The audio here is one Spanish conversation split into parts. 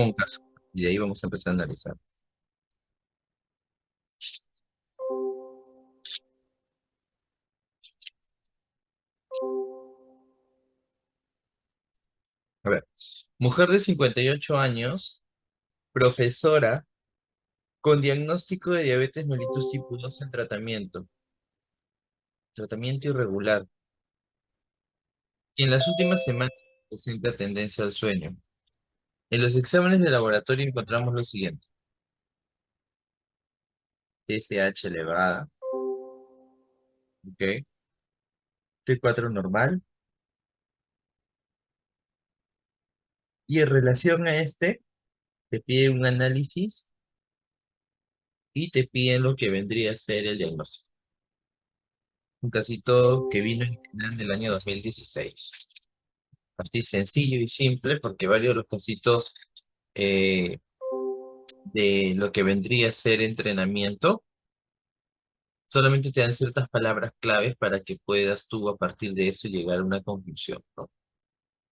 un caso. Y de ahí vamos a empezar a analizar. A ver, mujer de 58 años, profesora, con diagnóstico de diabetes mellitus tipo 2 en tratamiento irregular, y en las últimas semanas presenta tendencia al sueño. En los exámenes de laboratorio encontramos lo siguiente: TSH elevada, ¿ok? T4 normal, y en relación a este, te pide un análisis y te piden lo que vendría a ser el diagnóstico. Un casito que vino en el año 2016. Así sencillo y simple, porque varios de los casitos eh, de lo que vendría a ser entrenamiento, solamente te dan ciertas palabras claves para que puedas tú a partir de eso llegar a una conclusión, ¿no?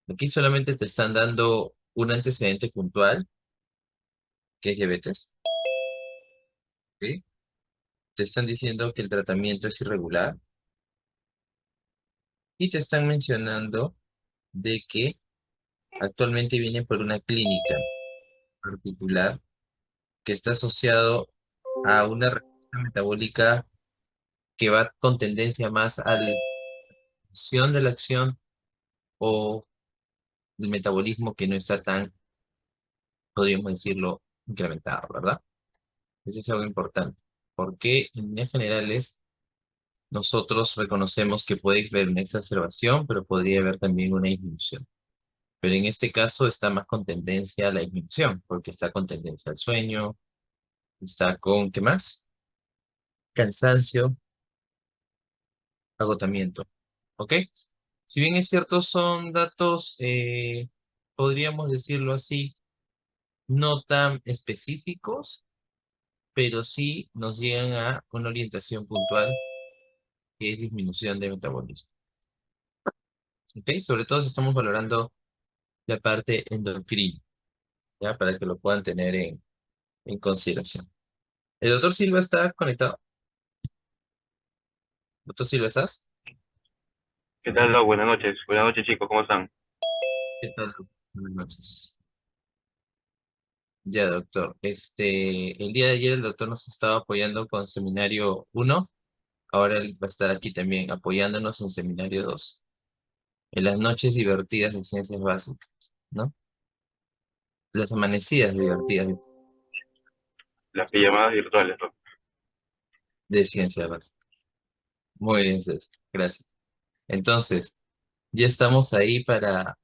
Aquí solamente te están dando un antecedente puntual, que es diabetes, ¿sí? Te están diciendo que el tratamiento es irregular y te están mencionando de que actualmente viene por una clínica particular que está asociado a una respuesta metabólica que va con tendencia más a la función de la acción o el metabolismo que no está tan, podríamos decirlo, incrementado, ¿verdad? Eso es algo importante, porque en líneas generales nosotros reconocemos que puede haber una exacerbación, pero podría haber también una disminución. Pero en este caso está más con tendencia a la disminución, porque está con tendencia al sueño, está con, ¿qué más? Cansancio, agotamiento. ¿Ok? Si bien es cierto, son datos, podríamos decirlo así, no tan específicos, pero sí nos llegan a una orientación puntual que es disminución de metabolismo. ¿Ok? Sobre todo si estamos valorando la parte endocrina, ¿ya? Para que lo puedan tener en consideración. ¿El doctor Silva está conectado? ¿Doctor Silva, estás? ¿Qué tal, Doc? Buenas noches. Buenas noches, chicos. ¿Cómo están? ¿Qué tal? Buenas noches. Ya, doctor. El día de ayer el doctor nos estaba apoyando con seminario 1. Ahora él va a estar aquí también apoyándonos en seminario 2, en las noches divertidas de ciencias básicas, ¿no? Las amanecidas divertidas Las pijamadas virtuales, Doc. de ciencias básicas. Muy bien, César. Gracias. Entonces, ya estamos ahí para,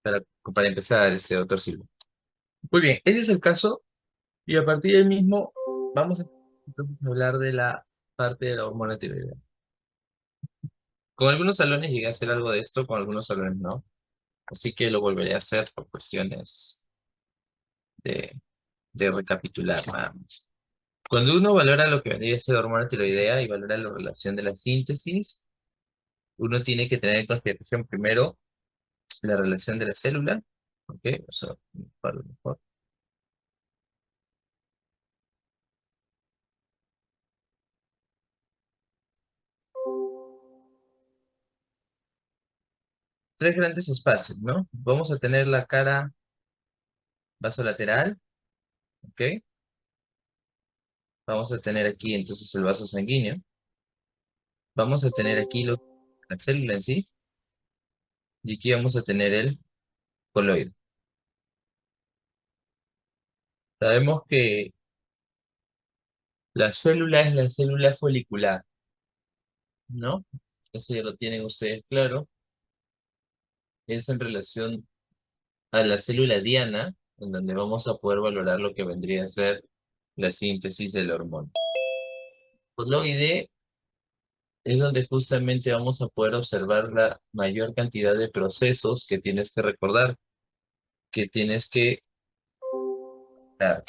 para empezar, doctor Silva. Muy bien, ese es el caso, y a partir del mismo vamos a entonces a hablar de la parte de la hormona tiroidea. Con algunos salones llegué a hacer algo de esto, con algunos salones no, así que lo volveré a hacer por cuestiones de, de recapitular nada más. Cuando uno valora lo que vendría a ser la hormona tiroidea y valora la relación de la síntesis, uno tiene que tener en consideración primero la relación de la célula, ¿ok? O sea, para lo mejor. Tres grandes espacios, ¿no? Vamos a tener la cara vasolateral, ¿ok? Vamos a tener aquí entonces el vaso sanguíneo. Vamos a tener aquí la célula en sí, y aquí vamos a tener el coloide. Sabemos que la célula es la célula folicular, ¿no? Eso ya lo tienen ustedes claro. Es en relación a la célula diana, en donde vamos a poder valorar lo que vendría a ser la síntesis de la hormona. Coloide es donde justamente vamos a poder observar la mayor cantidad de procesos que tienes que recordar, que tienes que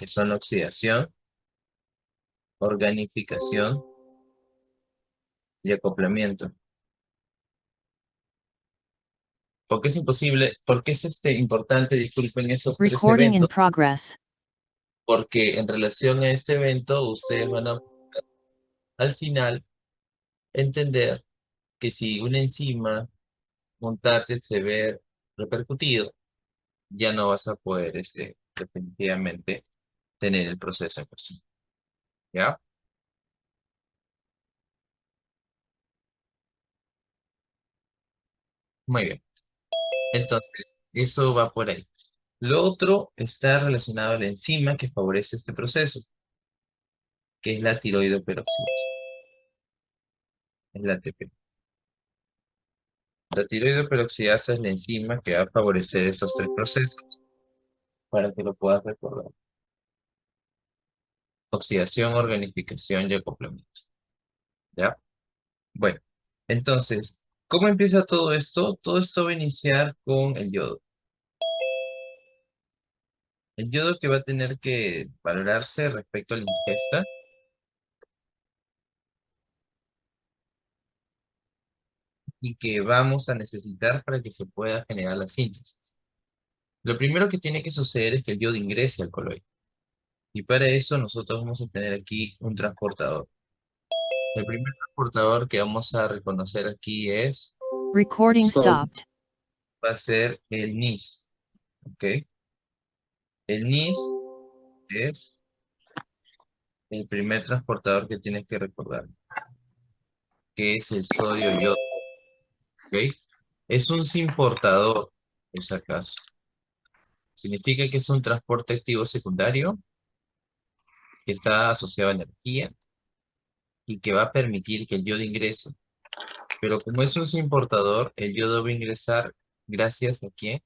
son oxidación, organificación y acoplamiento. ¿Por qué es imposible? ¿Por qué es importante, disculpen, esos tres Recording in eventos? progress. Porque en relación a este evento, ustedes van a, al final, entender que si una enzima, un target se ve repercutido, ya no vas a poder, definitivamente, tener el proceso en cuestión. ¿Ya? Muy bien. Entonces, eso va por ahí. Lo otro está relacionado a la enzima que favorece este proceso, que es la tiroidoperoxidasa, es la ATP. La tiroidoperoxidasa es la enzima que va a favorecer esos tres procesos para que lo puedas recordar. Oxidación, organificación y acoplamiento. ¿Ya? Bueno, entonces, ¿cómo empieza todo esto? Todo esto va a iniciar con el yodo. El yodo que va a tener que valorarse respecto a la ingesta y que vamos a necesitar para que se pueda generar la síntesis. Lo primero que tiene que suceder es que el yodo ingrese al coloide. Y para eso nosotros vamos a tener aquí un transportador. El primer transportador que vamos a reconocer aquí Recording stopped. va a ser el NIS. ¿Ok? El NIS es el primer transportador que tienes que recordar, que es el sodio yodo. ¿Ok? Es un simportador, por si acaso. Significa que es un transporte activo secundario que está asociado a energía y que va a permitir que el yodo ingrese. Pero como es un simportador, el yodo va a ingresar gracias a qué?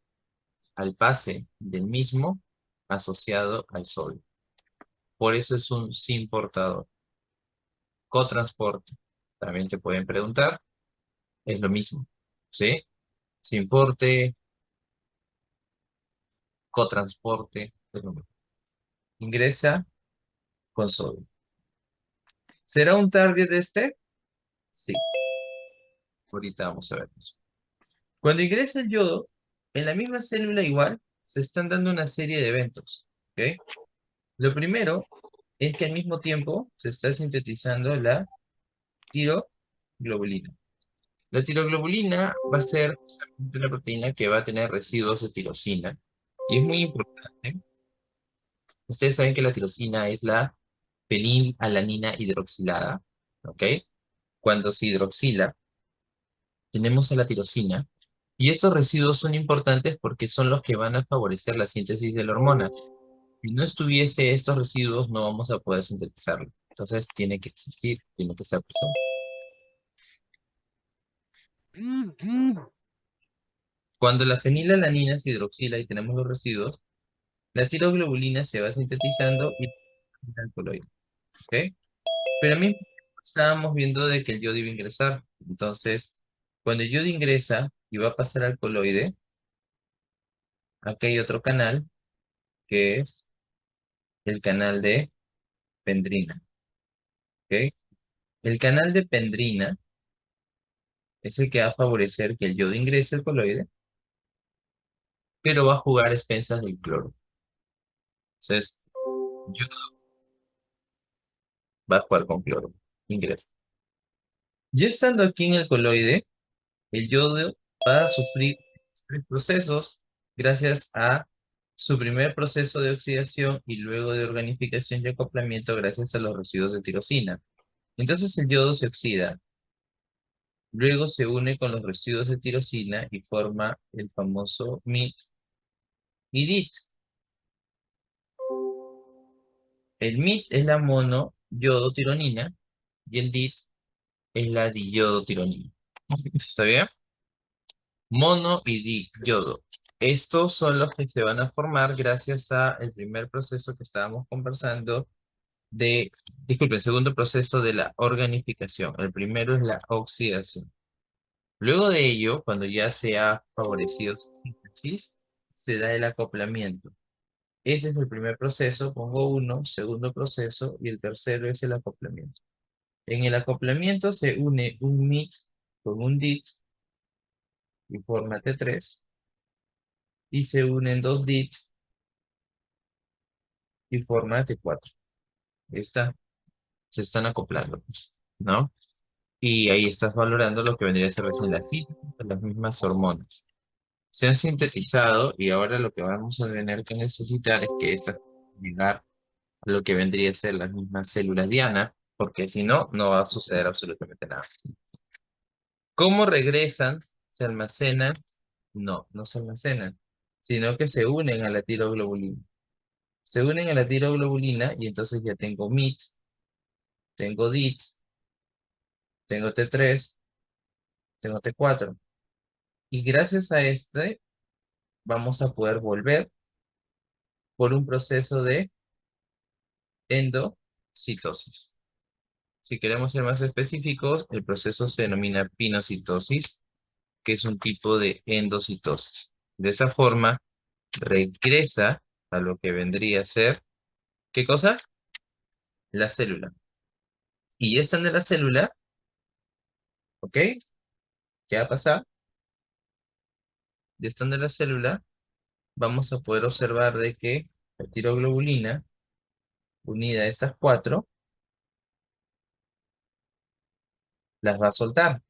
Al pase del mismo asociado al sodio. Por eso es un simportador. Cotransporte. También te pueden preguntar, es lo mismo. ¿Sí? Simporte, cotransporte, es lo mismo. Ingresa con sodio. ¿Será un target este? Sí. Ahorita vamos a ver eso. Cuando ingresa el yodo, en la misma célula igual se están dando una serie de eventos. ¿Ok? Lo primero es que al mismo tiempo se está sintetizando la tiroglobulina. La tiroglobulina va a ser una proteína que va a tener residuos de tirosina. Y es muy importante. Ustedes saben que la tirosina es la fenilalanina hidroxilada. ¿Ok? Cuando se hidroxila, tenemos a la tirosina. Y estos residuos son importantes porque son los que van a favorecer la síntesis de la hormona. Si no estuviese estos residuos, no vamos a poder sintetizarlo. Entonces tiene que existir, tiene que estar presente. Cuando la fenilalanina se hidroxila y tenemos los residuos, la tiroglobulina se va sintetizando y al coloide. ¿Ok? Pero a mí estábamos viendo de que el yodo iba a ingresar. Entonces, cuando el yodo ingresa y va a pasar al coloide, aquí hay otro canal que es el canal de pendrina. ¿Ok? El canal de pendrina es el que va a favorecer que el yodo ingrese al coloide, pero va a jugar a expensas del cloro. Entonces, yodo va a jugar con cloro. Ingresa. Ya estando aquí en el coloide, el yodo va a sufrir tres procesos gracias a su primer proceso de oxidación y luego de organificación y acoplamiento gracias a los residuos de tirosina. Entonces el yodo se oxida, luego se une con los residuos de tirosina y forma el famoso MIT y DIT. El MIT es la monoyodotironina y el DIT es la diyodotironina. ¿Está bien? Mono y yodo. Estos son los que se van a formar gracias a el primer proceso que estábamos conversando disculpe, el segundo proceso de la organificación. El primero es la oxidación. Luego de ello, cuando ya se ha favorecido su síntesis, se da el acoplamiento. Ese es el primer proceso, pongo uno, segundo proceso, y el tercero es el acoplamiento. En el acoplamiento se une un MIT con un DIT y forma T3, y se unen dos DIT y forma T4. Ahí está, se están acoplando, pues, ¿no? Y ahí estás valorando lo que vendría a ser recién la síntesis de las mismas hormonas. Se han sintetizado y ahora lo que vamos a tener que necesitar es que estas llegar a lo que vendría a ser las mismas células diana, porque si no, no va a suceder absolutamente nada. ¿Cómo regresan? ¿Se almacenan? No, no se almacenan, sino que se unen a la tiroglobulina. Se unen a la tiroglobulina y entonces ya tengo MIT, tengo DIT, tengo T3, tengo T4. Y gracias a este vamos a poder volver por un proceso de endocitosis. Si queremos ser más específicos, el proceso se denomina pinocitosis, que es un tipo de endocitosis. De esa forma, regresa a lo que vendría a ser, ¿qué cosa? La célula. Y ya estando en la célula, ¿ok? ¿Qué va a pasar? Ya estando en la célula, vamos a poder observar de que la tiroglobulina, unida a estas cuatro, las va a soltar.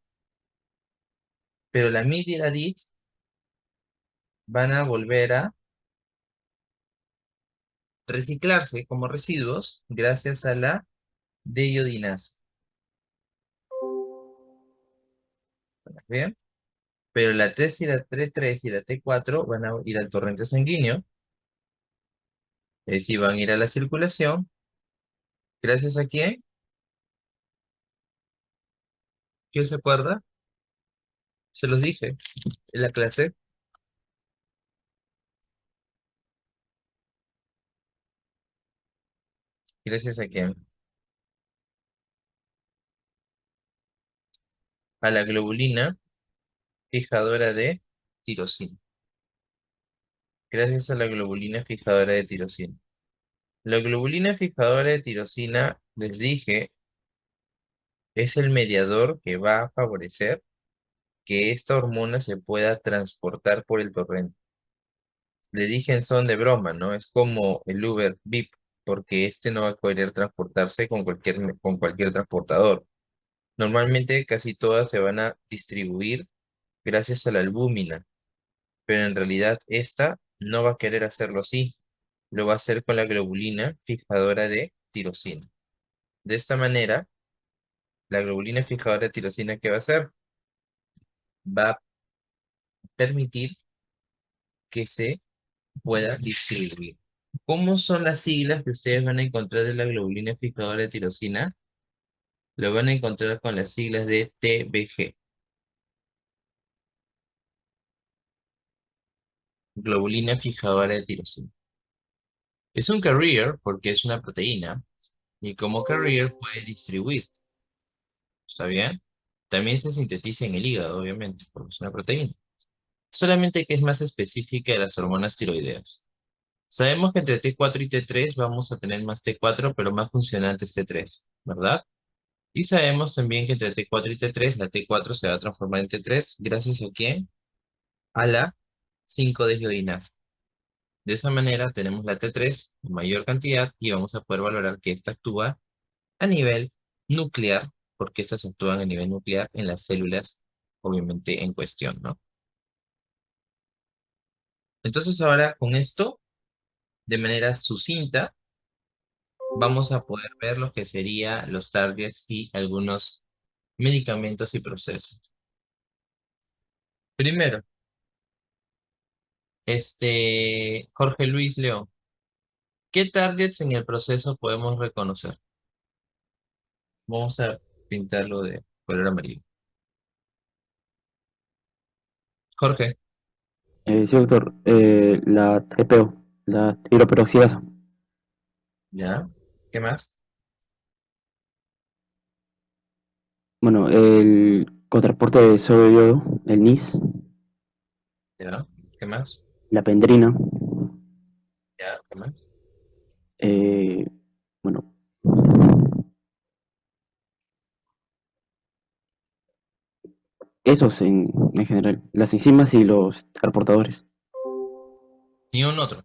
Pero la MID y la DIT van a volver a reciclarse como residuos gracias a la deiodinasa. ¿Bien? Pero la T y la T3 y la T4 van a ir al torrente sanguíneo, es decir, van a ir a la circulación. ¿Gracias a quién? ¿Quién se acuerda? Se los dije en la clase. ¿Gracias a quién? A la globulina fijadora de tirosina. Gracias a la globulina fijadora de tirosina. La globulina fijadora de tirosina, les dije, es el mediador que va a favorecer que esta hormona se pueda transportar por el torrente. Le dije en son de broma, ¿no? Es como el Uber VIP, porque este no va a querer transportarse con cualquier transportador. Normalmente casi todas se van a distribuir gracias a la albúmina, pero en realidad esta no va a querer hacerlo así. Lo va a hacer con la globulina fijadora de tirosina. De esta manera, la globulina fijadora de tirosina, ¿qué va a hacer? Va a permitir que se pueda distribuir. ¿Cómo son las siglas que ustedes van a encontrar de la globulina fijadora de tirosina? Lo van a encontrar con las siglas de TBG, globulina fijadora de tirosina. Es un carrier porque es una proteína y como carrier puede distribuir, ¿está bien? También se sintetiza en el hígado, obviamente, porque es una proteína. Solamente que es más específica de las hormonas tiroideas. Sabemos que entre T4 y T3 vamos a tener más T4, pero más funcionante es T3, ¿verdad? Y sabemos también que entre T4 y T3, la T4 se va a transformar en T3, ¿gracias a quién? A la 5-deshiodinasa. De esa manera tenemos la T3 en mayor cantidad y vamos a poder valorar que esta actúa a nivel nuclear, porque estas actúan a nivel nuclear en las células, obviamente, en cuestión, ¿no? Entonces ahora con esto, de manera sucinta, vamos a poder ver lo que serían los targets y algunos medicamentos y procesos. Primero, Jorge Luis León, ¿qué targets en el proceso podemos reconocer? Vamos a pintarlo de color amarillo. Jorge, Sí, doctor. La TPO, la hidroperoxidasa. ¿ya? ¿Qué más? Bueno, el cotransporte de sodio y yodo, el NIS, ¿Ya? ¿Qué más? la pendrina, ¿Ya? ¿Qué más? eh, bueno, esos en general, las enzimas y los transportadores. Ni un otro.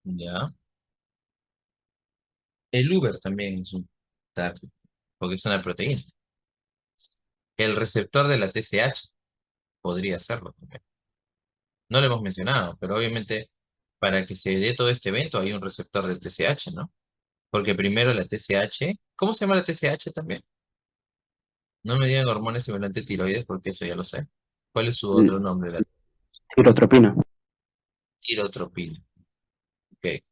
Ya. El Uber también es un target, porque es una proteína. El receptor de la TSH podría serlo también. No lo hemos mencionado, pero obviamente para que se dé todo este evento hay un receptor de TSH, ¿no? Porque primero la TSH, ¿cómo se llama la TSH también? No me digan hormonas estimulantes tiroides porque eso ya lo sé. ¿Cuál es su otro L- nombre? La Tirotropina. tirotropina. Ok.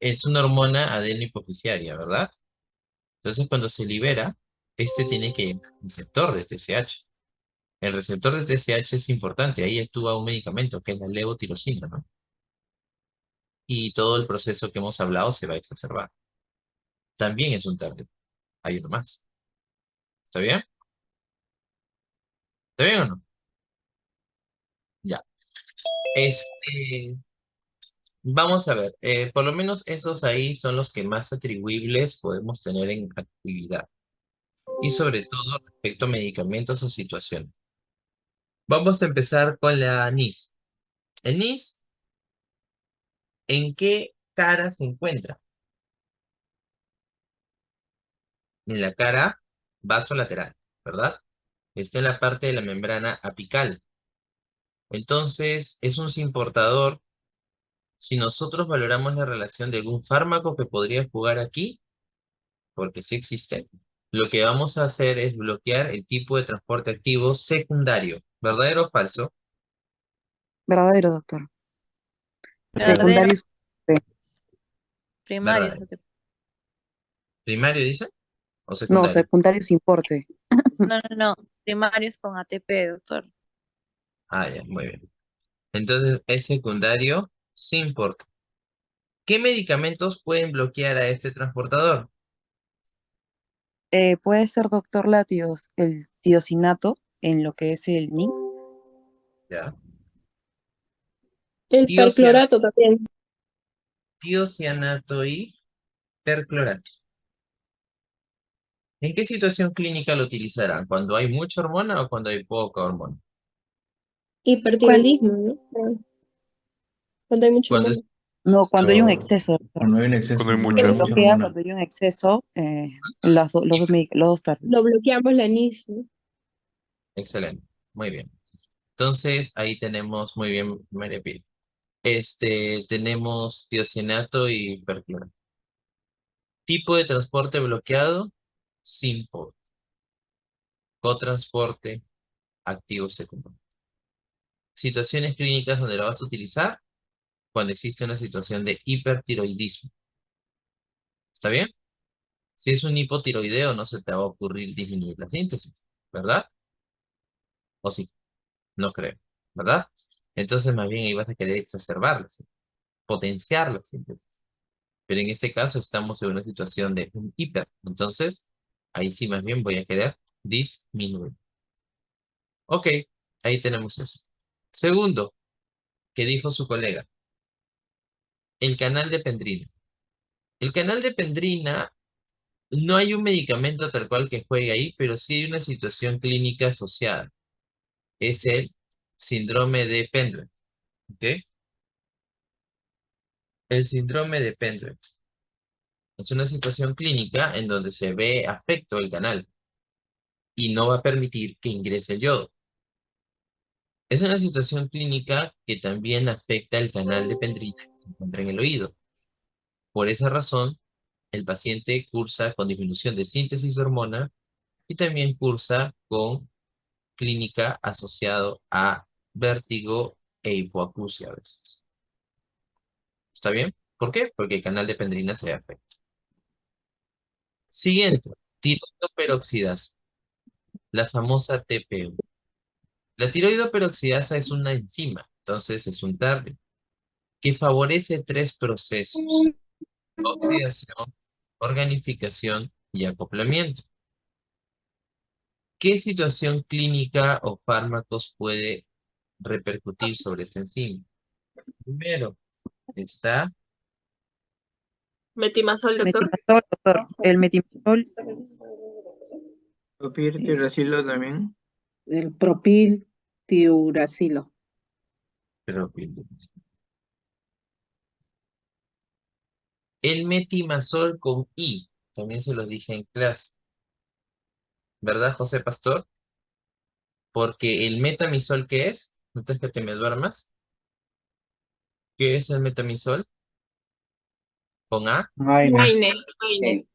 Es una hormona adenohipoficiaria, ¿verdad? Entonces cuando se libera, este tiene que ir al receptor de TSH. El receptor de TSH es importante, ahí actúa un medicamento que es la levotirosina, ¿no? Y todo el proceso que hemos hablado se va a exacerbar. También es un target. Hay uno más. ¿Está bien? ¿Está bien o no? Ya. Este, vamos a ver, por lo menos esos ahí son los que más atribuibles podemos tener en actividad. Y sobre todo respecto a medicamentos o situaciones. Vamos a empezar con la NIS. El NIS, ¿en qué cara se encuentra? En la cara vasolateral, ¿verdad? Está en la parte de la membrana apical. Entonces, es un importador. Si nosotros valoramos la relación de algún fármaco que podría jugar aquí, porque sí existe, lo que vamos a hacer es bloquear el tipo de transporte activo secundario. ¿Verdadero o falso? Verdadero, doctor. Verdadero, Secundarios, primario. Verdadero. ¿Primario dice? ¿O no, secundario? secundarios importe. No, no, no. Primarios con ATP, doctor. Ah, ya, muy bien. Entonces, es secundario, sí importa. ¿Qué medicamentos pueden bloquear a este transportador? Puede ser, doctor, el tiosinato en lo que es el NIX. ¿Ya? El Tiocian- perclorato también. Tiocianato y perclorato. ¿En qué situación clínica lo utilizarán? ¿Cuando hay mucha hormona o cuando hay poca hormona? Hipertiroidismo, ¿no? Cuando hay mucho Cuando es hormona. No, cuando hay un esto- exceso, doctor. Cuando hay un exceso, Cuando hay cuando hay mucha. mucha Bloquea hormona. cuando hay un exceso, los Lo dos bloqueamos la NIS, ¿no? Excelente, muy bien. Entonces, ahí tenemos, muy bien, María Pili. Tenemos tiocianato y perclorato. Tipo de transporte bloqueado, sin por. Cotransporte, activo secundario. Situaciones clínicas donde la vas a utilizar cuando existe una situación de hipertiroidismo. ¿Está bien? Si es un hipotiroideo, no se te va a ocurrir disminuir la síntesis, ¿verdad? O sí, no creo, ¿verdad? Entonces, más bien ahí vas a querer exacerbarla, ¿sí? Potenciar la síntesis. Pero en este caso estamos en una situación de un hiper. Entonces, ahí sí más bien voy a querer disminuir. Ok, ahí tenemos eso. Segundo, que dijo su colega, el canal de pendrina. El canal de pendrina, no hay un medicamento tal cual que juegue ahí, pero sí hay una situación clínica asociada. Es el síndrome de Pendret. ¿Ok? El síndrome de Pendret es una situación clínica en donde se ve afecto el canal y no va a permitir que ingrese el yodo. Es una situación clínica que también afecta el canal de pendrina que se encuentra en el oído. Por esa razón, el paciente cursa con disminución de síntesis de hormona y también cursa con clínica asociado a vértigo e hipoacusia a veces. ¿Está bien? ¿Por qué? Porque el canal de pendrina se afecta. Siguiente, tiroidoperoxidasa, la famosa TPU. La tiroidoperoxidasa es una enzima, entonces es un target que favorece tres procesos: oxidación, organificación y acoplamiento. ¿Qué situación clínica o fármacos puede repercutir sobre esta enzima? Primero, está Metimazol, doctor. Metimazol, doctor. El metimazol Propiltiuracilo también. El propiltiuracilo. Pero el metimazol con I, también se lo dije en clase, ¿verdad, José Pastor? Porque el metamizol, ¿qué es? Antes que te me duermas, ¿qué es el metamizol? Con A, Ay, no. Ay,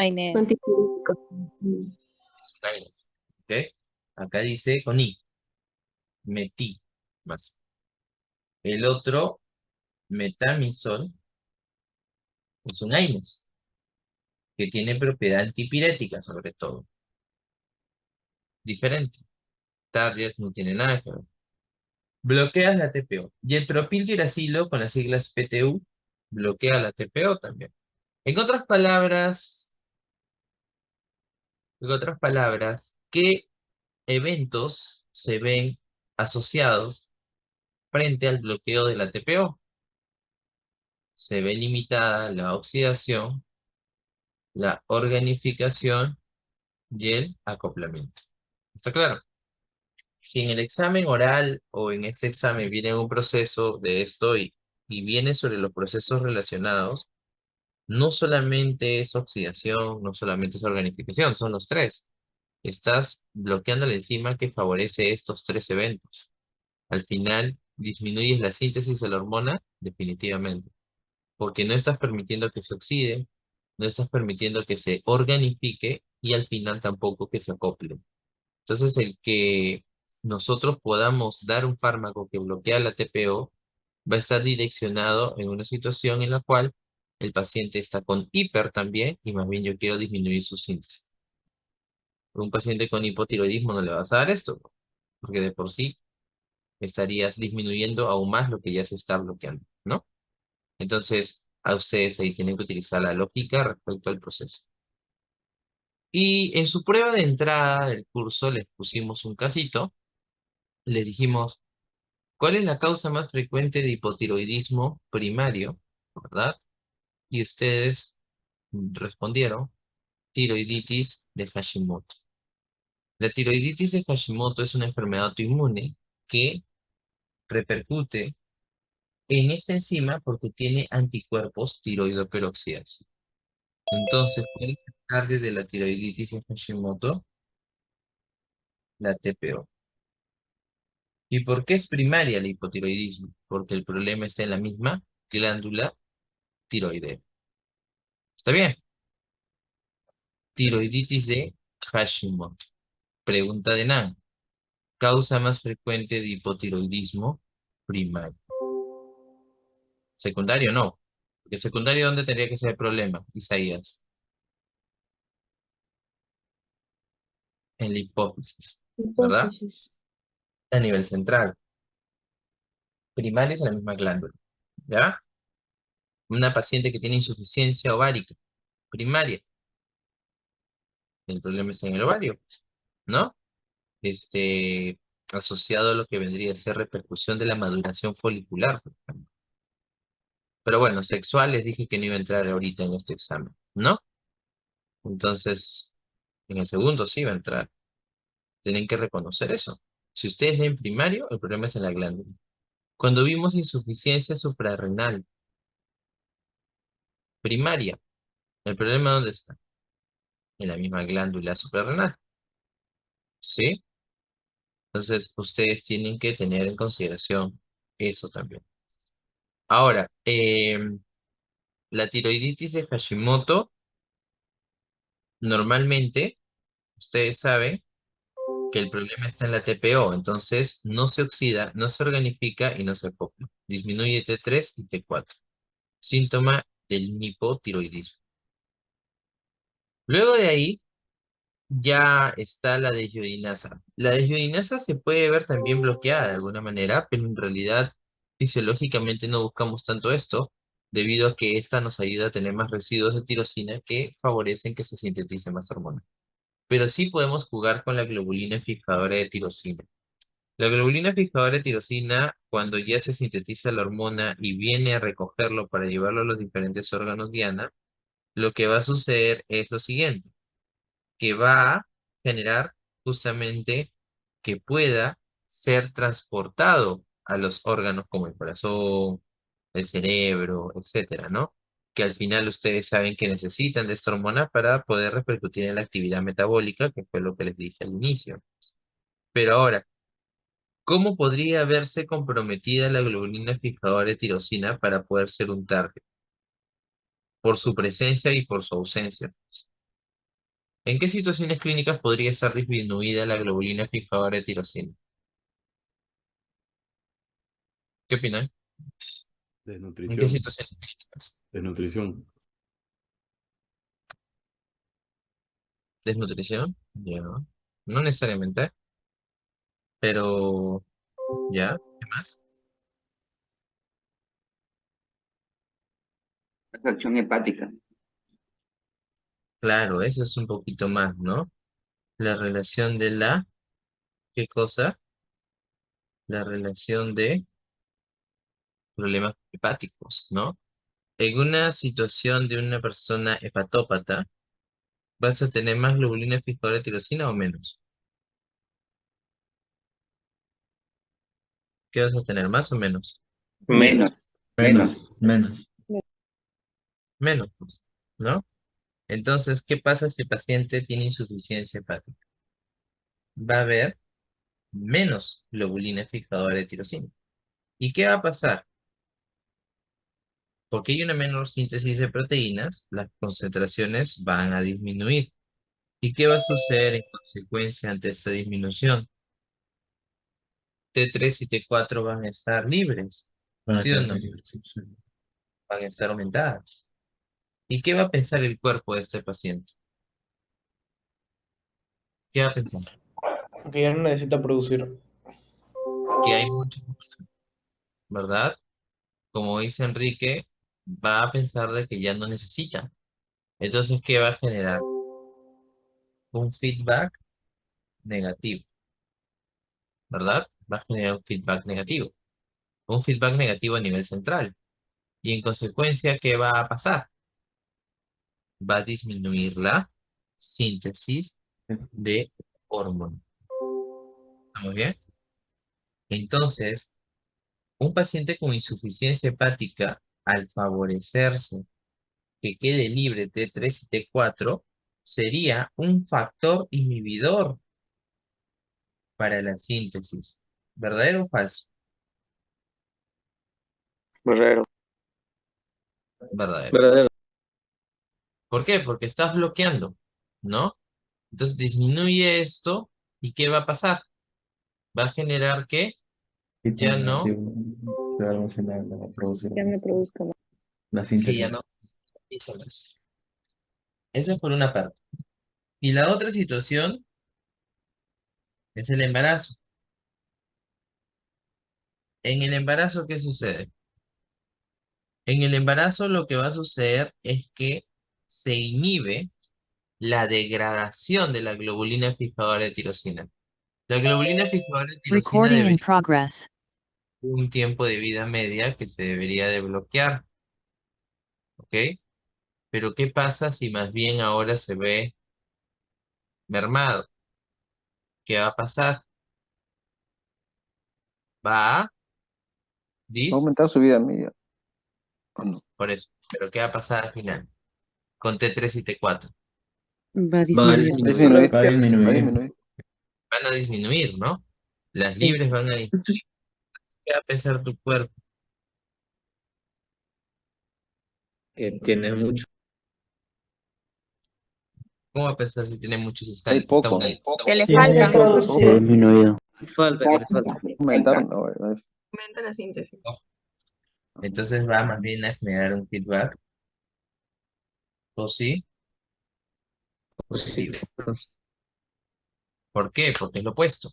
Es ne. antipirético. es un aire, ¿ok? Acá dice con I, metí, más. El otro, metamizol, es un AINES, que tiene propiedad antipirética sobre todo. Diferente. Target no tiene nada que ver. Bloqueas la TPO. Y el propiltiracilo con las siglas PTU bloquea la TPO también. En otras palabras, ¿qué eventos se ven asociados frente al bloqueo de la TPO? Se ve limitada la oxidación, la organificación y el acoplamiento. ¿Está claro? Si en el examen oral o en ese examen viene un proceso de esto y viene sobre los procesos relacionados, no solamente es oxidación, no solamente es organificación, son los tres. Estás bloqueando la enzima que favorece estos tres eventos. Al final, disminuyes la síntesis de la hormona definitivamente, porque no estás permitiendo que se oxide, no estás permitiendo que se organifique y al final tampoco que se acople. Entonces, el que nosotros podamos dar un fármaco que bloquea la TPO va a estar direccionado en una situación en la cual el paciente está con hiper también y más bien yo quiero disminuir su síntesis. Un paciente con hipotiroidismo no le vas a dar esto, porque de por sí estarías disminuyendo aún más lo que ya se está bloqueando, ¿no? Entonces, a ustedes ahí tienen que utilizar la lógica respecto al proceso. Y en su prueba de entrada del curso les pusimos un casito, les dijimos, ¿cuál es la causa más frecuente de hipotiroidismo primario? ¿Verdad? Y ustedes respondieron, tiroiditis de Hashimoto. La tiroiditis de Hashimoto es una enfermedad autoinmune que repercute en esta enzima porque tiene anticuerpos tiroidoperoxidasa. Entonces, ¿cuál es la target de la tiroiditis de Hashimoto? La TPO. ¿Y por qué es primaria el hipotiroidismo? Porque el problema está en la misma glándula tiroidea. ¿Está bien? Tiroiditis de Hashimoto. Pregunta de Nan. Causa más frecuente de hipotiroidismo primario. Secundario no. Porque secundario, ¿dónde tendría que ser el problema? Isaías. En la hipófisis. ¿Verdad? Hipófisis. A nivel central. Primario es la misma glándula. ¿Ya? Una paciente que tiene insuficiencia ovárica. Primaria. El problema está en el ovario. ¿No? Asociado a lo que vendría a ser repercusión de la maduración folicular, por ejemplo. Pero bueno, sexual les dije que no iba a entrar ahorita en este examen, ¿no? Entonces, en el segundo sí va a entrar. Tienen que reconocer eso. Si ustedes leen primario, el problema es en la glándula. Cuando vimos insuficiencia suprarrenal primaria, ¿el problema dónde está? En la misma glándula suprarrenal. ¿Sí? Entonces, ustedes tienen que tener en consideración eso también. Ahora, la tiroiditis de Hashimoto, normalmente, ustedes saben que el problema está en la TPO, entonces no se oxida, no se organifica y no se acopla. Disminuye T3 y T4. Síntoma del hipotiroidismo. Luego de ahí ya está la desyoginasa. La desyoginasa se puede ver también bloqueada de alguna manera, pero en realidad fisiológicamente no buscamos tanto esto, debido a que esta nos ayuda a tener más residuos de tirosina que favorecen que se sintetice más hormona. Pero sí podemos jugar con la globulina fijadora de tirosina. La globulina fijadora de tirosina, cuando ya se sintetiza la hormona y viene a recogerlo para llevarlo a los diferentes órganos diana, lo que va a suceder es lo siguiente, que va a generar justamente que pueda ser transportado a los órganos como el corazón, el cerebro, etcétera, ¿no? Que al final ustedes saben que necesitan de esta hormona para poder repercutir en la actividad metabólica, que fue lo que les dije al inicio. Pero ahora, ¿cómo podría verse comprometida la globulina fijadora de tirosina para poder ser un target? Por su presencia y por su ausencia. ¿En qué situaciones clínicas podría estar disminuida la globulina fijadora de tirosina? ¿Qué opinan? ¿En qué Desnutrición, situaciones clínicas? desnutrición. ¿Desnutrición? Ya. No necesariamente, pero ya. ¿Qué más? Acción hepática. Claro, eso es un poquito más, ¿no? La relación de la, ¿qué cosa? La relación de problemas hepáticos, ¿no? En una situación de una persona hepatópata, ¿vas a tener más globulina fijadora de tirosina o menos? ¿Qué vas a tener, más o menos? Menos. Menos. Menos, pues, ¿no? Entonces, ¿qué pasa si el paciente tiene insuficiencia hepática? Va a haber menos globulina fijadora de tirosina. ¿Y qué va a pasar? Porque hay una menor síntesis de proteínas, las concentraciones van a disminuir. ¿Y qué va a suceder en consecuencia ante esta disminución? T3 y T4 van a estar libres, Van a ¿sí o quedar no? libres, sí. Van a estar aumentadas. ¿Y qué va a pensar el cuerpo de este paciente? ¿Qué va a pensar? Que ya no necesita producir. Que hay mucho, ¿verdad? Como dice Enrique, va a pensar de que ya no necesita. Entonces, ¿qué va a generar? Un feedback negativo, ¿verdad? Va a generar un feedback negativo. Un feedback negativo a nivel central. Y en consecuencia, ¿qué va a pasar? Va a disminuir la síntesis de hormonas. ¿Estamos bien? Entonces, un paciente con insuficiencia hepática, al favorecerse que quede libre T3 y T4, sería un factor inhibidor para la síntesis. ¿Verdadero o falso? Verdadero. Verdadero. Verdadero. ¿Por qué? Porque estás bloqueando, ¿no? Entonces disminuye esto y ¿qué va a pasar? Va a generar que ya no, Se va a almacenar, no va a producir Ya me produzca más. la que ya síntesis. no hizo más. Eso es por una parte. Y la otra situación es el embarazo. En el embarazo, ¿qué sucede? En el embarazo lo que va a suceder es que se inhibe la degradación de la globulina fijadora de tirosina. La globulina fijadora de tirosina Recording in debería progress. tener un tiempo de vida media que se debería de bloquear, ¿ok? Pero ¿qué pasa si más bien ahora se ve mermado? ¿Qué va a pasar? Va a Va a aumentar su vida media. ¿O no? por eso. Pero ¿qué va a pasar al final? Con T3 y T4. Va a Va a disminuir. disminuir. Va a Va a disminuir. disminuir. Van a disminuir, ¿no? Las Sí. libres van a disminuir. ¿Qué va a pensar tu cuerpo? Que tiene mucho. ¿Cómo va a pensar si tiene muchos Hay está poco. Que le Ya no faltan. produce. He disminuido. Falta, que le falta. Aumentar, no, Aumenta la síntesis. Entonces va más bien a generar un feedback positivo. sí. ¿Por qué? Porque es lo opuesto.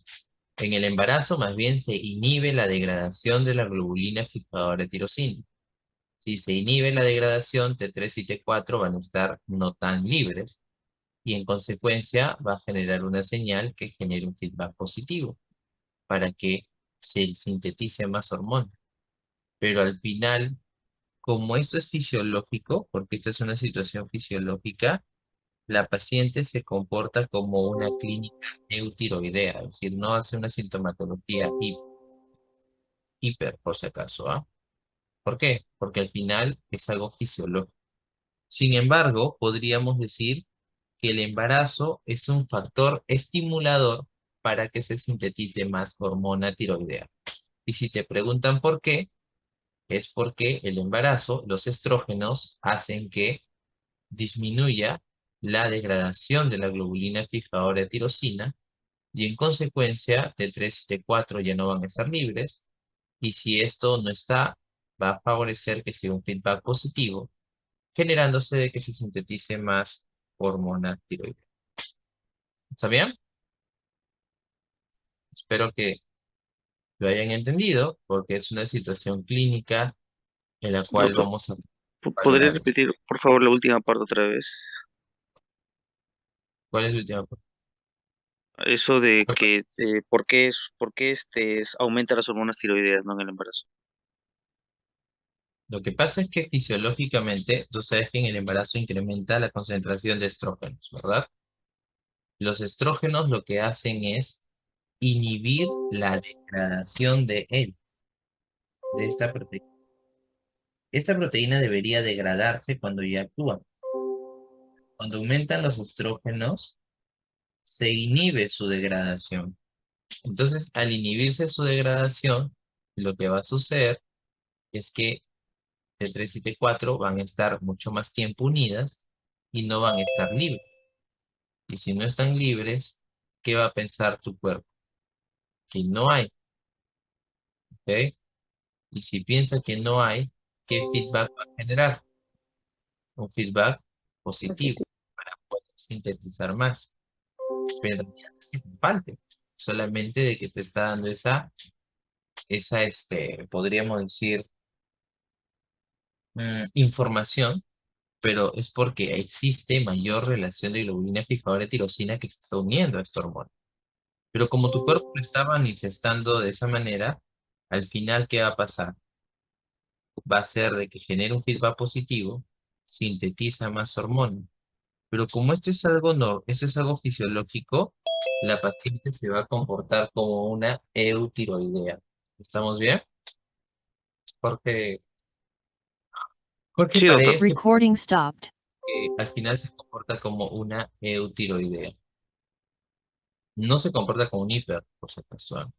En el embarazo más bien se inhibe la degradación de la globulina fijadora de tirosina. Si se inhibe la degradación, T3 y T4 van a estar no tan libres y en consecuencia va a generar una señal que genere un feedback positivo para que se sintetice más hormona. Pero al final, como esto es fisiológico, porque esta es una situación fisiológica, la paciente se comporta como una clínica eutiroidea, es decir, no hace una sintomatología hiper, por si acaso, ¿ah? ¿Por qué? Porque al final es algo fisiológico. Sin embargo, podríamos decir que el embarazo es un factor estimulador para que se sintetice más hormona tiroidea. Y si te preguntan por qué, es porque el embarazo, los estrógenos, hacen que disminuya la degradación de la globulina fijadora de tirosina y en consecuencia T3 y T4 ya no van a estar libres y si esto no está, va a favorecer que sea un feedback positivo, generándose de que se sintetice más hormona tiroidea. ¿Está bien? Espero que lo hayan entendido porque es una situación clínica en la cual Doctor, vamos a ¿podrías valorar esto. repetir, por favor, la última parte otra vez? ¿Cuál es el último punto? Eso de que, por qué aumenta las hormonas tiroideas, ¿no? En el embarazo. Lo que pasa es que fisiológicamente, tú sabes que en el embarazo incrementa la concentración de estrógenos, ¿verdad? Los estrógenos lo que hacen es inhibir la degradación de esta proteína. Esta proteína debería degradarse cuando ya actúa. Cuando aumentan los estrógenos, se inhibe su degradación. Entonces, al inhibirse su degradación, lo que va a suceder es que T3 y T4 van a estar mucho más tiempo unidas y no van a estar libres. Y si no están libres, ¿qué va a pensar tu cuerpo? Que no hay, ¿ok? Y si piensa que no hay, ¿qué feedback va a generar? Un feedback positivo para poder sintetizar más. Pero en realidad no es que te falte, solamente de que te está dando podríamos decir, información, pero es porque existe mayor relación de globulina fijadora de tirosina que se está uniendo a esta hormona. Pero como tu cuerpo lo está manifestando de esa manera, al final, ¿qué va a pasar? Va a ser de que genere un feedback positivo, sintetiza más hormona. Pero como esto es algo no, esto es algo fisiológico, la paciente se va a comportar como una eutiroidea. ¿Estamos bien? Porque, porque Sí, para doctor. esto Recording stopped. al final se comporta como una eutiroidea. No se comporta como un hiper, por si acaso, ¿ah?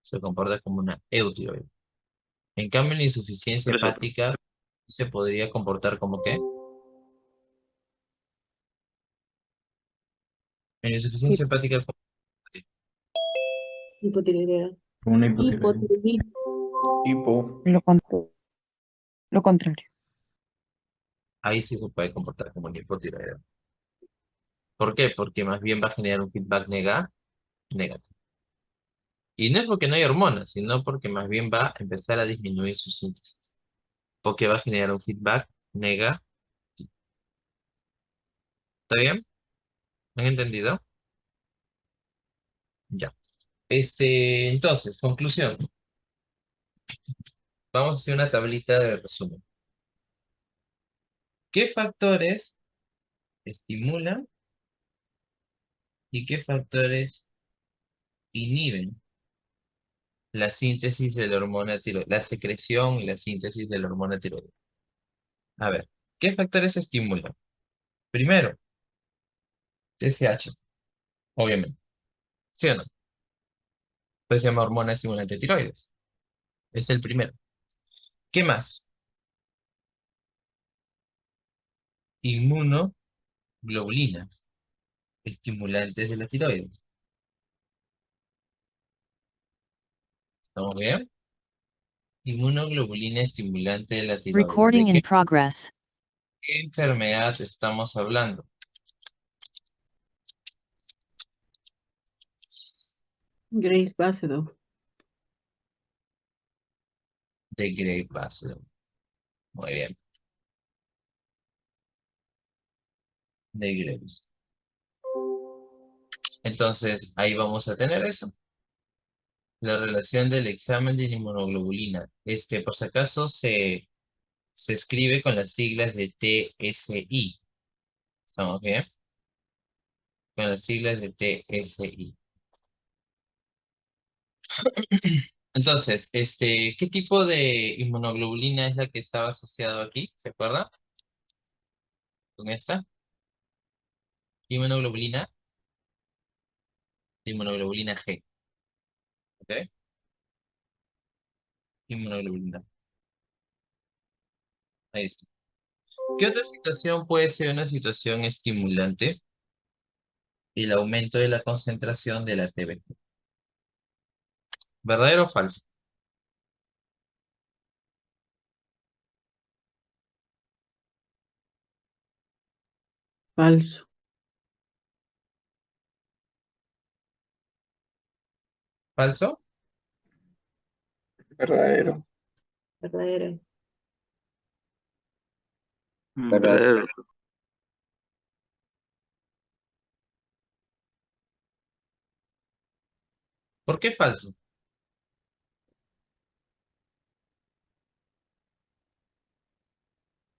Se comporta como una eutiroidea. En cambio, la insuficiencia Gracias, doctor. hepática se podría comportar como ¿qué? En insuficiencia hepática, Hipotiroidea. Una hipotiroidea. Hipo. Lo contrario. ahí sí se puede comportar como una hipotiroidea. ¿Por qué? Porque más bien va a generar un feedback negativo. Y no es porque no hay hormonas, sino porque más bien va a empezar a disminuir su síntesis. Porque va a generar un feedback negativo. ¿Está bien? ¿Me han entendido? Ya. Entonces, conclusión. Vamos a hacer una tablita de resumen. ¿Qué factores estimulan y qué factores inhiben la síntesis de la hormona tiroidea, la secreción y la síntesis de la hormona tiroidea? A ver, ¿qué factores estimulan? Primero, TSH, obviamente. ¿Sí o no? Pues se llama hormona estimulante de tiroides. Es el primero. ¿Qué más? Inmunoglobulinas, estimulantes de la tiroides. ¿Estamos bien? Inmunoglobulina estimulante de la tiroides. ¿De Recording in qué progress. enfermedad estamos hablando? Grace Basedow. De Great Basedow. Muy bien. De Graves. Entonces, ahí vamos a tener eso. La relación del examen de inmunoglobulina. Por si acaso, se escribe con las siglas de TSI. ¿Estamos bien? con las siglas de TSI. Entonces, ¿qué tipo de inmunoglobulina es la que estaba asociado aquí? ¿Se acuerda? Con esta. Inmunoglobulina. Inmunoglobulina G. ¿Ok? Inmunoglobulina. Ahí está. ¿Qué otra situación puede ser una situación estimulante? El aumento de la concentración de la TB. ¿Verdadero o falso? Falso. ¿Falso? Verdadero. Verdadero. Verdadero. Verdadero. ¿Por qué falso?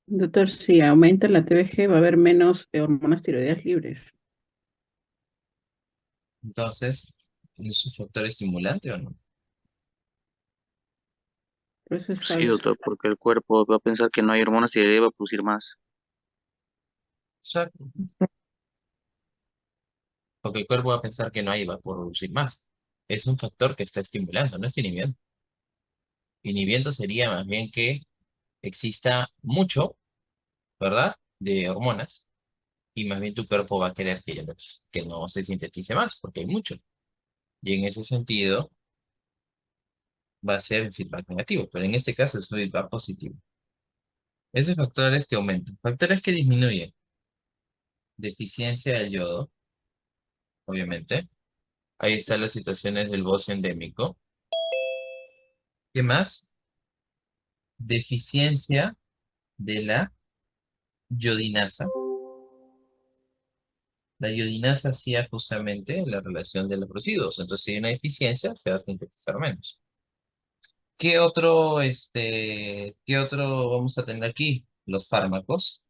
Doctor, si aumenta la TBG va a haber menos hormonas tiroideas libres. Entonces, ¿es un factor estimulante o no? Por eso es Sí, falso. doctor, porque el cuerpo va a pensar que no hay hormonas y va a producir más. Exacto. Porque el cuerpo va a pensar que no hay, va a producir más. Es un factor que está estimulando, no está inhibiendo. Inhibiendo sería más bien que exista mucho, ¿verdad? De hormonas, y más bien tu cuerpo va a querer que ya no exista, que no se sintetice más, porque hay mucho. Y en ese sentido va a ser un feedback negativo, pero en este caso es un feedback positivo. Esos factores que aumentan. Factores que disminuyen. Deficiencia del yodo, obviamente. Ahí están las situaciones del bocio endémico. ¿Qué más? Deficiencia de la yodinasa. La yodinasa hacía justamente la relación de los residuos. Entonces, si hay una deficiencia, se va a sintetizar menos. ¿Qué otro vamos a tener aquí? Los fármacos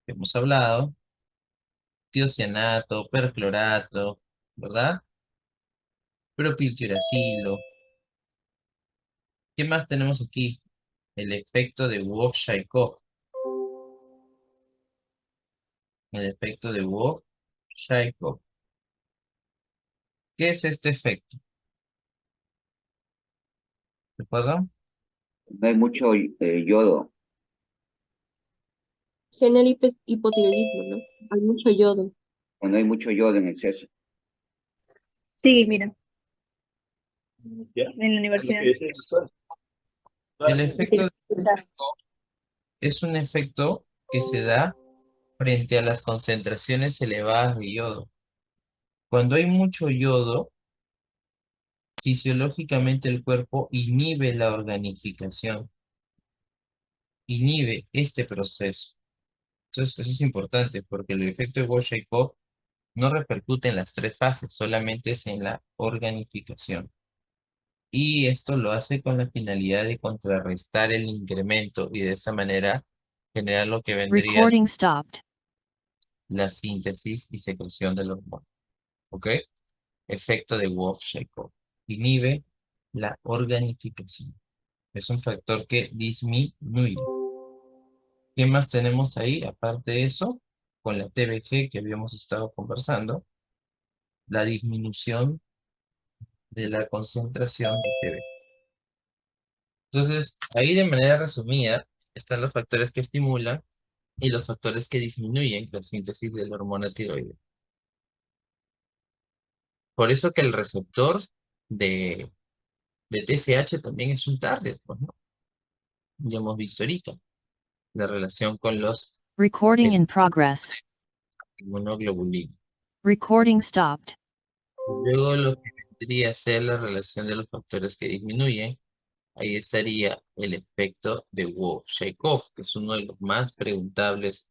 que hemos hablado. Tiocianato, perclorato, ¿verdad? Propiltiuracilo. ¿Qué más tenemos aquí? El efecto de Wolff-Chaikoff. El efecto de Wolff-Chaikoff. ¿Qué es este efecto? ¿Se acuerdan? No hay mucho yodo. Genera hipotiroidismo, ¿no? Hay mucho yodo. O no hay mucho yodo en exceso. Sí, mira, en la universidad. El efecto de Wolff-Chaikoff es un efecto que se da frente a las concentraciones elevadas de yodo. Cuando hay mucho yodo, fisiológicamente el cuerpo inhibe la organificación, inhibe este proceso. Entonces, eso es importante porque el efecto de Wolff-Chaikoff no repercute en las tres fases, solamente es en la organificación. Y esto lo hace con la finalidad de contrarrestar el incremento y de esa manera generar lo que vendría a ser Recording stopped. la síntesis y secreción del hormona. ¿Ok? Efecto de Wolff-Chaikoff. Inhibe la organificación. Es un factor que disminuye. ¿Qué más tenemos ahí? Aparte de eso, con la TBG que habíamos estado conversando, la disminución de la concentración de TB. Entonces, ahí de manera resumida, están los factores que estimulan y los factores que disminuyen la síntesis de la hormona tiroidea. Por eso que el receptor de, de TSH también es un target, pues, ¿no? Ya hemos visto ahorita la relación con los Recording in progress. inmunoglobulinas. Recording stopped. Luego lo que vendría a ser la relación de los factores que disminuyen, ahí estaría el efecto de Wolff-Chaikoff, que es uno de los más preguntables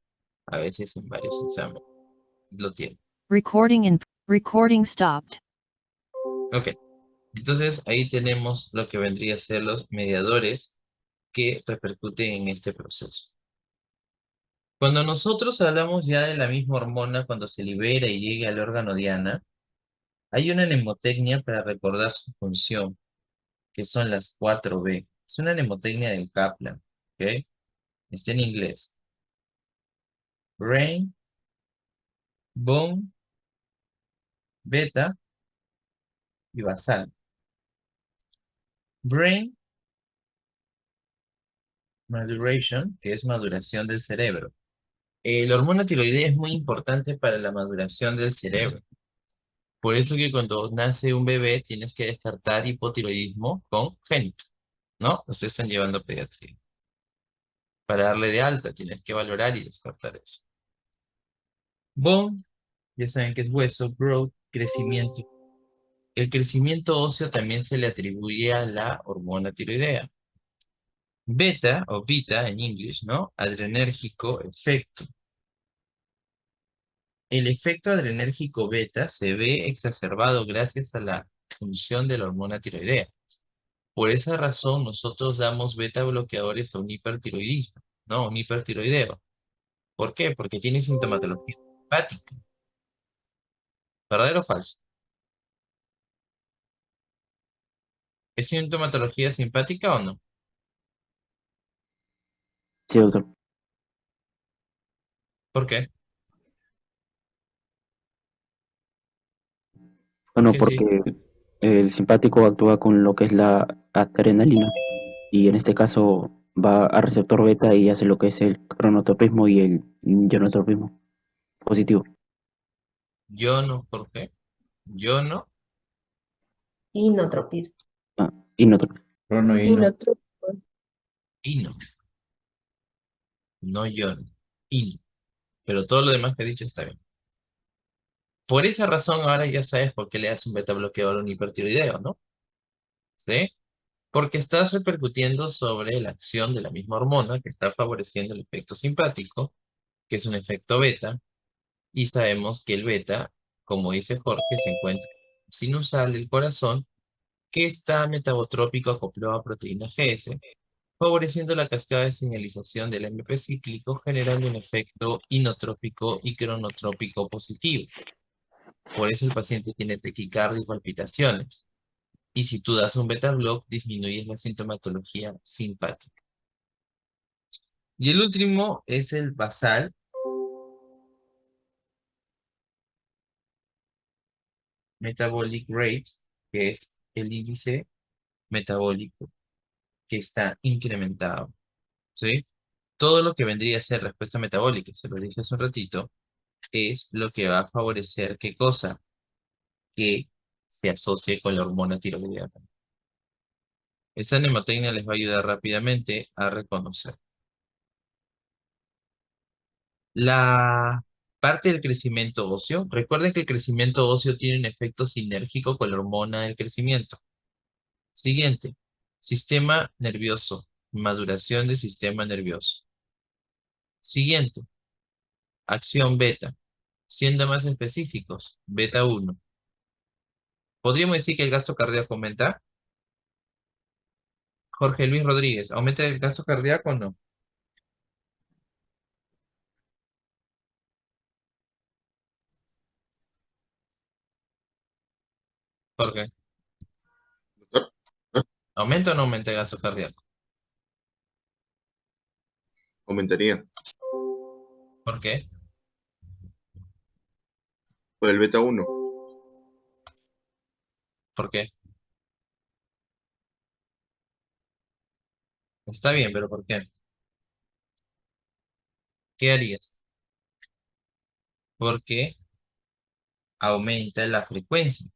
a veces en varios exámenes. Lo tiene. Recording stopped. Ok, entonces ahí tenemos lo que vendría a ser los mediadores que repercuten en este proceso. Cuando nosotros hablamos ya de la misma hormona cuando se libera y llega al órgano diana, hay una mnemotecnia para recordar su función, que son las 4B. Es una mnemotecnia del Kaplan, ¿ok? Está en inglés. Brain, bone, beta y basal. Brain maduration, que es maduración del cerebro. La hormona tiroidea es muy importante para la maduración del cerebro. Por eso que cuando nace un bebé tienes que descartar hipotiroidismo congénito, ¿no? Ustedes están llevando pediatría. Para darle de alta tienes que valorar y descartar eso. Bone, ya saben que es hueso, growth, crecimiento. El crecimiento óseo también se le atribuye a la hormona tiroidea. Beta, o beta en inglés, ¿no? Adrenérgico efecto. El efecto adrenérgico beta se ve exacerbado gracias a la función de la hormona tiroidea. Por esa razón, nosotros damos beta bloqueadores a un hipertiroidismo, ¿no? Un hipertiroideo. ¿Por qué? Porque tiene sintomatología hepática. ¿Verdadero o falso? ¿Es sintomatología simpática o no? Sí, doctor. ¿Por qué? Bueno, Que sí. porque el simpático actúa con lo que es la adrenalina y en este caso va a receptor beta y hace lo que es el cronotropismo y el ionotropismo positivo. Yo no, ¿por qué? Yo no, Inotropismo. Ah, y no otro. Crono y no. Inotrópico. y no. No yo no. Y no. Pero todo lo demás que he dicho está bien. Por esa razón ahora ya sabes por qué le das un beta bloqueador a un hipertiroideo, ¿no? ¿Sí? Porque estás repercutiendo sobre la acción de la misma hormona que está favoreciendo el efecto simpático, que es un efecto beta, y sabemos que el beta, como dice Jorge, se encuentra sinusal del corazón, que está metabotrópico acoplado a proteína GS, favoreciendo la cascada de señalización del MP cíclico, generando un efecto inotrópico y cronotrópico positivo. Por eso el paciente tiene taquicardia y palpitaciones. Y si tú das un beta block, disminuyes la sintomatología simpática. Y el último es el basal, metabolic rate, que es el índice metabólico que está incrementado, ¿sí? Todo lo que vendría a ser respuesta metabólica, se lo dije hace un ratito, es lo que va a favorecer qué cosa, que se asocie con la hormona tiroidea. Esa mnemotecnia les va a ayudar rápidamente a reconocer. La parte del crecimiento óseo, recuerden que el crecimiento óseo tiene un efecto sinérgico con la hormona del crecimiento. Siguiente, sistema nervioso, maduración del sistema nervioso. Siguiente, acción beta, siendo más específicos, beta 1. ¿Podríamos decir que el gasto cardíaco aumenta? Jorge Luis Rodríguez, ¿aumenta el gasto cardíaco o no? Jorge, Doctor, ¿ah? ¿aumenta o no aumenta el gasto cardíaco? Aumentaría ¿Por qué? por el beta 1. ¿Por qué? Está bien, pero ¿por qué? ¿Qué harías? Porque aumenta la frecuencia.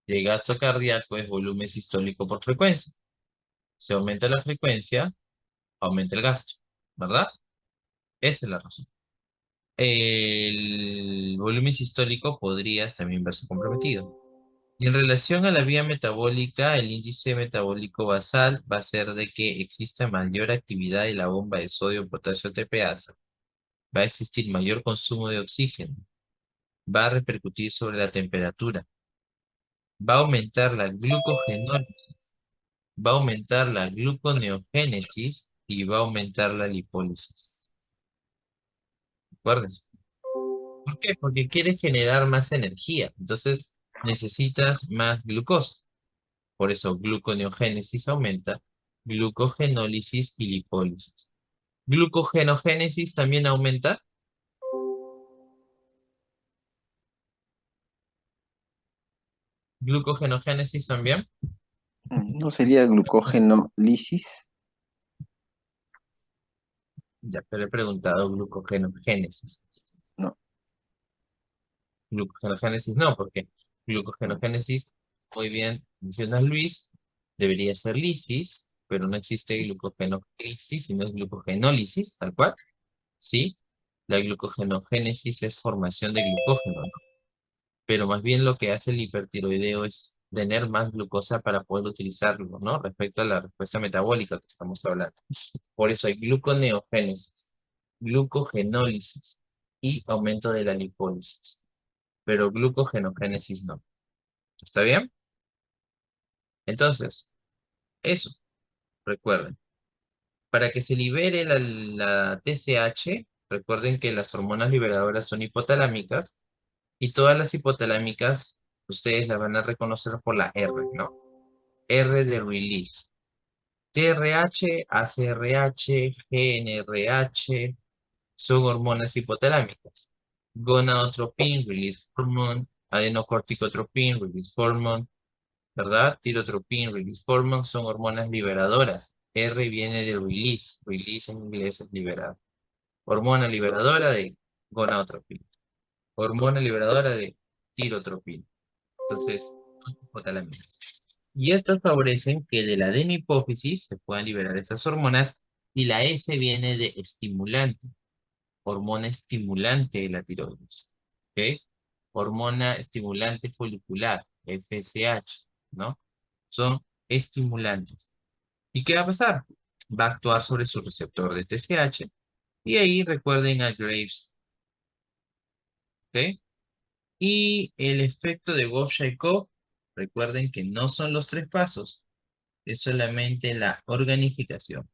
El gasto cardíaco es volumen sistólico por frecuencia. Si aumenta la frecuencia, aumenta el gasto, ¿verdad? Esa es la razón. El volumen sistólico podría también verse comprometido. Y en relación a la vía metabólica, el índice metabólico basal va a ser de que exista mayor actividad de la bomba de sodio, potasio, TPasa. Va a existir mayor consumo de oxígeno. Va a repercutir sobre la temperatura. Va a aumentar la glucogenólisis. Va a aumentar la gluconeogénesis y va a aumentar la lipólisis. Acuérdense. ¿Por qué? Porque quieres generar más energía. Entonces necesitas más glucosa. Por eso gluconeogénesis aumenta, glucogenólisis y lipólisis. Glucogenogénesis también aumenta. Glucogenogénesis también. ¿No sería glucógeno-lisis? Ya, pero he preguntado glucogenogénesis. No. Glucogenogénesis no, porque glucogenogénesis, muy bien, menciona Luis, debería ser lisis, pero no existe glucogenólisis, sino es glucogenólisis, tal cual. Sí, la glucogenogénesis es formación de glucógeno, ¿no? Pero más bien lo que hace el hipertiroideo es tener más glucosa para poder utilizarlo, ¿no? Respecto a la respuesta metabólica que estamos hablando. Por eso hay gluconeogénesis, glucogenólisis y aumento de la lipólisis, pero glucogenogénesis no. ¿Está bien? Entonces, eso, recuerden. Para que se libere la TSH, recuerden que las hormonas liberadoras son hipotalámicas y todas las hipotalámicas ustedes las van a reconocer por la R, ¿no? R de release. TRH, ACRH, GNRH son hormonas hipotalámicas. Gonadotropin, release hormone, adenocorticotropin, release hormone, ¿verdad? Tirotropin, release hormone son hormonas liberadoras. R viene de release, release en inglés es liberar. Hormona liberadora de gonadotropin. Hormona liberadora de tirotropina. Entonces, son hipotalámicas. Y estas favorecen que de la adenohipófisis se puedan liberar estas hormonas y la S viene de estimulante, hormona estimulante de la tiroides. ¿Ok? Hormona estimulante folicular, FSH, ¿no? Son estimulantes. ¿Y qué va a pasar? Va a actuar sobre su receptor de TSH y ahí recuerden a Graves, ¿ok? Y el efecto de Gauss-Jacob, recuerden que no son los tres pasos, es solamente la organificación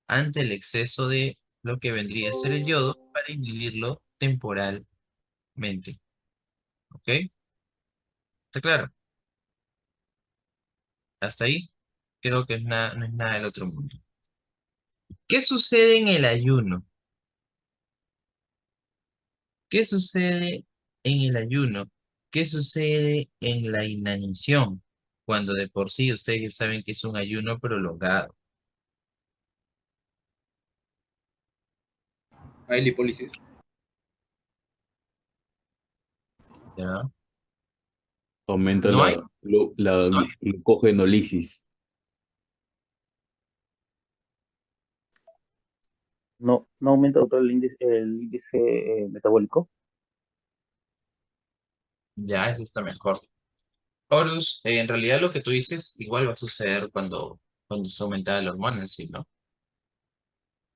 ante el exceso de lo que vendría a ser el yodo para inhibirlo temporalmente. ¿Ok? ¿Está claro? Hasta ahí creo que no es nada del otro mundo. ¿Qué sucede en el ayuno? ¿Qué sucede en el ayuno? ¿Qué sucede en la inanición? Cuando de por sí ustedes ya saben que es un ayuno prolongado. Hay lipólisis. ¿Ya? Aumenta ¿No hay? la ¿No hay? glucogenólisis. No aumenta, doctor, el índice metabólico. Ya, eso está mejor. Horus, en realidad lo que tú dices igual va a suceder cuando se aumenta la hormona, ¿sí, no?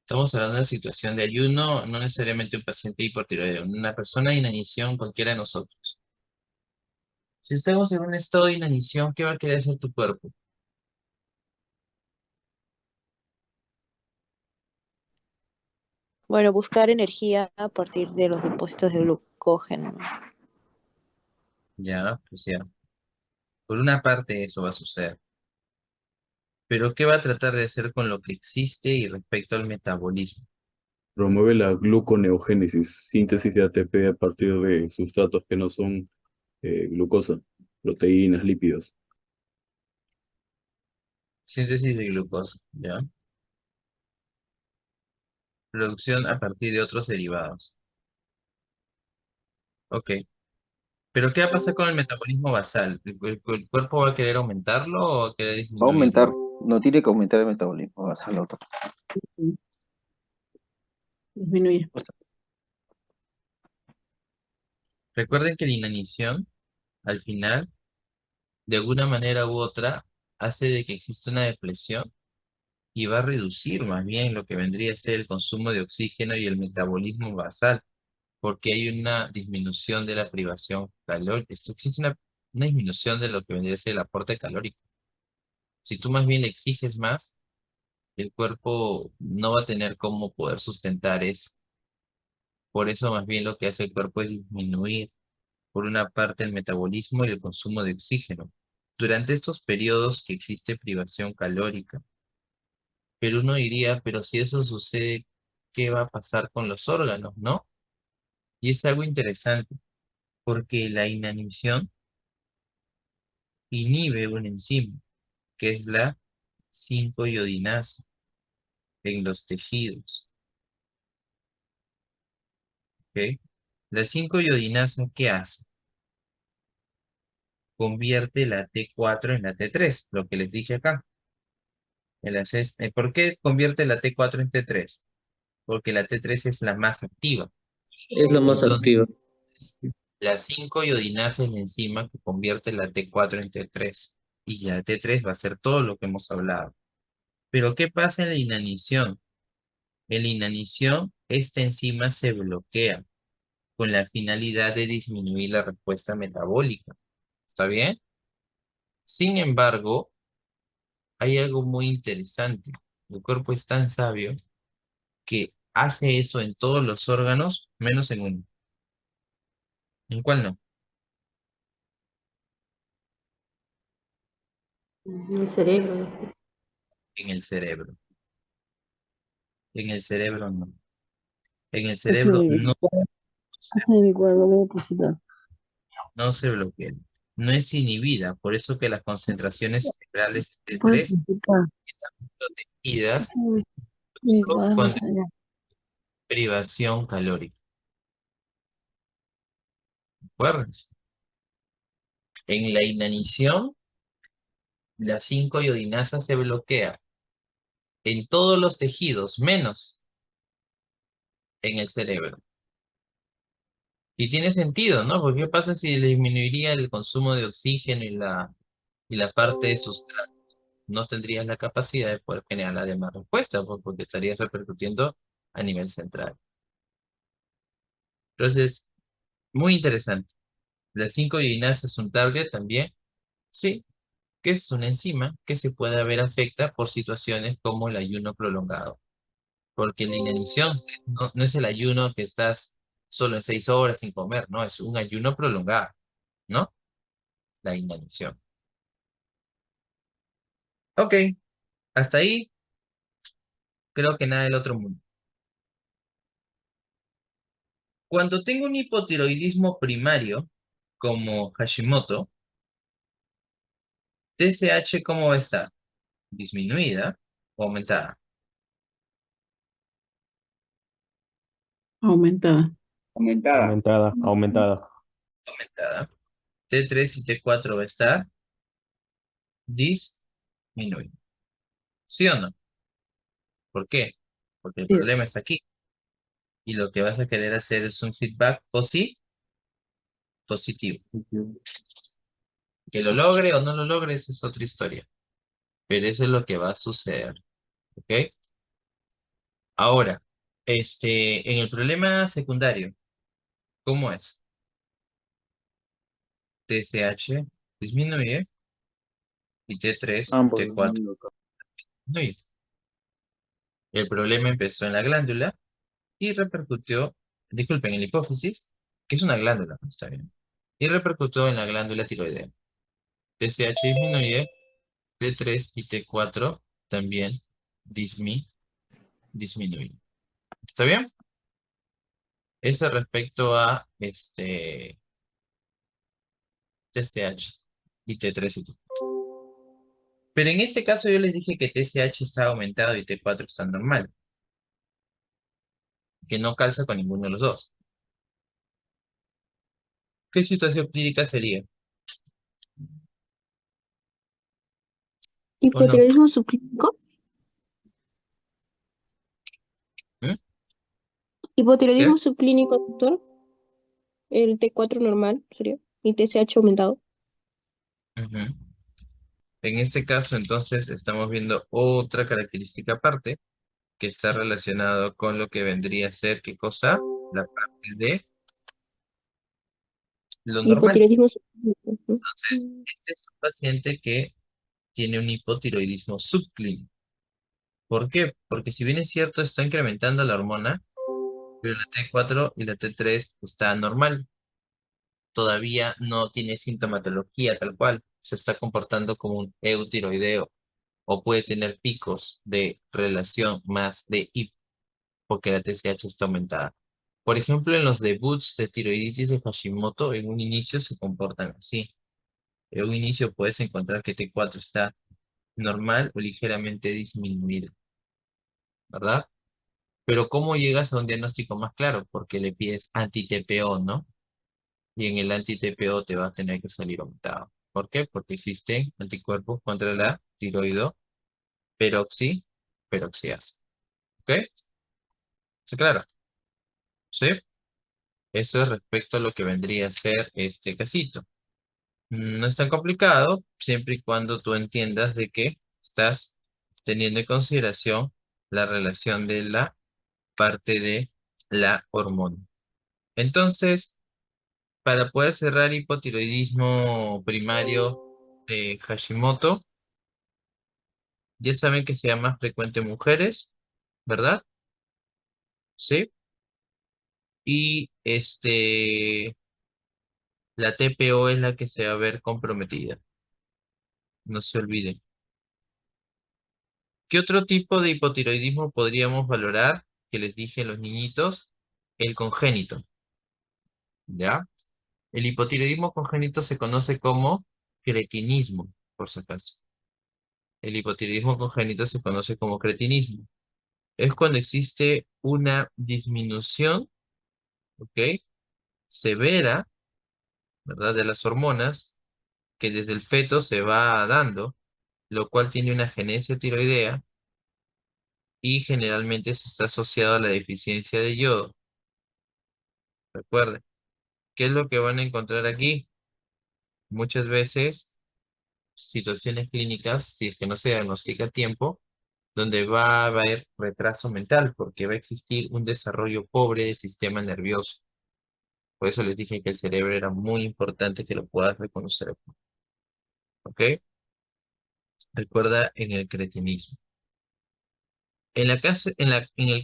Estamos hablando de una situación de ayuno, no necesariamente un paciente hipotiroideo, una persona de inanición, cualquiera de nosotros. Si estamos en un estado de inanición, ¿qué va a querer hacer tu cuerpo? Bueno, buscar energía a partir de los depósitos de glucógeno. Ya, pues ya. Por una parte eso va a suceder. Pero ¿qué va a tratar de hacer con lo que existe y respecto al metabolismo? Promueve la gluconeogénesis, síntesis de ATP a partir de sustratos que no son glucosa, proteínas, lípidos. Síntesis de glucosa, ¿ya? Producción a partir de otros derivados. Ok. Pero ¿qué va a pasar con el metabolismo basal? ¿El cuerpo va a querer aumentarlo o va a querer Va a aumentar, disminuirlo? no tiene que aumentar el metabolismo basal, doctor. Disminuye. Recuerden que la inanición, al final, de alguna manera u otra, hace de que exista una depresión y va a reducir más bien lo que vendría a ser el consumo de oxígeno y el metabolismo basal, porque hay una disminución de la privación calórica. Existe una disminución de lo que vendría a ser el aporte calórico. Si tú más bien le exiges más, el cuerpo no va a tener cómo poder sustentar eso. Por eso más bien lo que hace el cuerpo es disminuir, por una parte, el metabolismo y el consumo de oxígeno durante estos periodos que existe privación calórica. Pero uno diría, pero si eso sucede, ¿qué va a pasar con los órganos, no? Y es algo interesante, porque la inanición inhibe una enzima, que es la 5-iodinasa en los tejidos, ¿ok? La 5-iodinasa, ¿qué hace? Convierte la T4 en la T3, lo que les dije acá. ¿Por qué convierte la T4 en T3? Porque la T3 es la más activa. Es la más Entonces, activa. la 5-iodinasa es la enzima que convierte la T4 en T3. Y la T3 va a ser todo lo que hemos hablado. Pero ¿qué pasa en la inanición? En la inanición, esta enzima se bloquea con la finalidad de disminuir la respuesta metabólica. ¿Está bien? Sin embargo, hay algo muy interesante. El cuerpo es tan sabio que hace eso en todos los órganos, menos en uno. ¿En cuál no? El cerebro, ¿no? En el cerebro. En el cerebro no. En el Ese cerebro no, es mi cuadro de depositar. no se bloquea. No es inhibida. Por eso que las concentraciones cerebrales de Puedo T3 depositar. protegidas Ese es mi cuadro con allá. privación calórica. ¿Recuerdas? En la inanición, la 5-iodinasa se bloquea en todos los tejidos, menos en el cerebro. Y tiene sentido, ¿no? Porque ¿qué pasa si le disminuiría el consumo de oxígeno y la parte de sustrato? No tendrías la capacidad de poder generar la demás respuesta, porque estarías repercutiendo a nivel central. Entonces, muy interesante. La 5-iodinasa es un target también, sí, que es una enzima que se puede ver afecta por situaciones como el ayuno prolongado. Porque la inanición no es el ayuno que estás solo en 6 horas sin comer, no, es un ayuno prolongado, ¿no? La inanición. Ok, hasta ahí creo que nada del otro mundo. Cuando tengo un hipotiroidismo primario, como Hashimoto, TSH, ¿cómo va a estar? ¿Disminuida o aumentada? Aumentada. Aumentada, aumentada. Aumentada. T3 y T4 va a estar disminuida. ¿Sí o no? ¿Por qué? Porque el Sí. problema está aquí. Y lo que vas a querer hacer es un feedback positivo. Que lo logre o no lo logre, esa es otra historia. Pero eso es lo que va a suceder. ¿Ok? Ahora, en el problema secundario, ¿cómo es? TSH disminuye y T3, Ambos T4 disminuyen. disminuye. El problema empezó en la glándula y repercutió, disculpen, en la hipófisis, que es una glándula, ¿no? Está bien. Y repercutió en la glándula tiroidea. TSH disminuye, T3 y T4 también disminuyen. ¿Está bien? Eso respecto a TSH y T3 y T4. Pero en este caso yo les dije que TSH está aumentado y T4 está normal, que no calza con ninguno de los dos. ¿Qué situación clínica sería? ¿O no? ¿Hipotiroidismo subclínico? ¿Mm? ¿Qué? ¿Hipotiroidismo subclínico, doctor? El T4 normal sería. Y TSH aumentado. Ujú. En este caso, entonces, estamos viendo otra característica aparte que está relacionado con lo que vendría a ser, ¿qué cosa? La parte de lo normal. Hipotiroidismo subclínico. Entonces, este es un paciente que tiene un hipotiroidismo subclínico. ¿Por qué? Porque si bien es cierto, está incrementando la hormona, pero la T4 y la T3 está normal. Todavía no tiene sintomatología tal cual. Se está comportando como un eutiroideo o puede tener picos de relación más de hipo porque la TSH está aumentada. Por ejemplo, en los debuts de tiroiditis de Hashimoto, en un inicio se comportan así. En un inicio puedes encontrar que T4 está normal o ligeramente disminuido, ¿verdad? Pero ¿cómo llegas a un diagnóstico más claro? Porque le pides anti-TPO, ¿no? Y en el anti-TPO te va a tener que salir aumentado. ¿Por qué? Porque existen anticuerpos contra la tiroido peroxiasa. ¿Ok? ¿Está claro? ¿Sí? Eso es respecto a lo que vendría a ser este casito. No es tan complicado, siempre y cuando tú entiendas de que estás teniendo en consideración la relación de la parte de la hormona. Entonces, para poder cerrar hipotiroidismo primario de Hashimoto, ya saben que sea más frecuente en mujeres, ¿verdad? Sí. Y la TPO es la que se va a ver comprometida. No se olviden. ¿Qué otro tipo de hipotiroidismo podríamos valorar? Que les dije a los niñitos, el congénito, ¿ya? El hipotiroidismo congénito se conoce como cretinismo, por si acaso. El hipotiroidismo congénito se conoce como cretinismo. Es cuando existe una disminución, ¿ok? Severa, ¿verdad? De las hormonas que desde el feto se va dando, lo cual tiene una genesia tiroidea y generalmente se está asociado a la deficiencia de yodo. Recuerden, ¿qué es lo que van a encontrar aquí? Muchas veces situaciones clínicas, si es que no se diagnostica a tiempo, donde va a haber retraso mental, porque va a existir un desarrollo pobre del sistema nervioso. Por eso les dije que el cerebro era muy importante que lo puedas reconocer. ¿Ok? Recuerda en el cretinismo. En el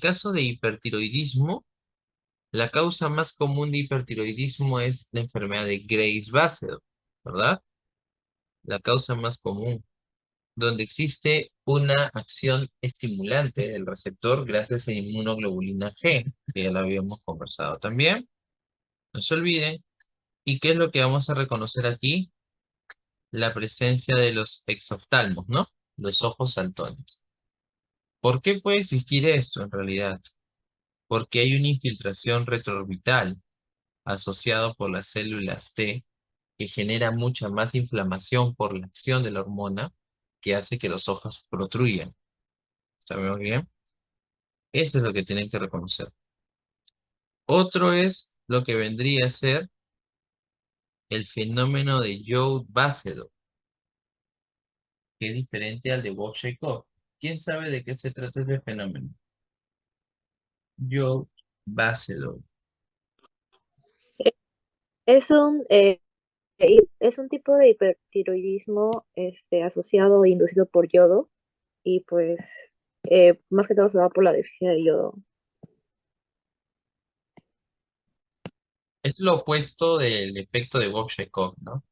caso de hipertiroidismo, la causa más común de hipertiroidismo es la enfermedad de Graves-Basedow, ¿verdad? La causa más común, donde existe una acción estimulante del receptor gracias a inmunoglobulina G, que ya lo habíamos conversado también. No se olviden. ¿Y qué es lo que vamos a reconocer aquí? La presencia de los exoftalmos, ¿no? Los ojos saltones. ¿Por qué puede existir esto en realidad? Porque hay una infiltración retroorbital asociado por las células T que genera mucha más inflamación por la acción de la hormona que hace que los ojos protruyan. ¿Sabemos bien? Eso es lo que tienen que reconocer. Otro es lo que vendría a ser el fenómeno de Joad-Basedow, que es diferente al de Bosch-Jacob. ¿Quién sabe de qué se trata este fenómeno? Joad-Basedow. Es un tipo de hipertiroidismo asociado e inducido por yodo y pues más que todo se da por la deficiencia de yodo. Es lo opuesto del efecto de Bosch-Jacob, ¿no?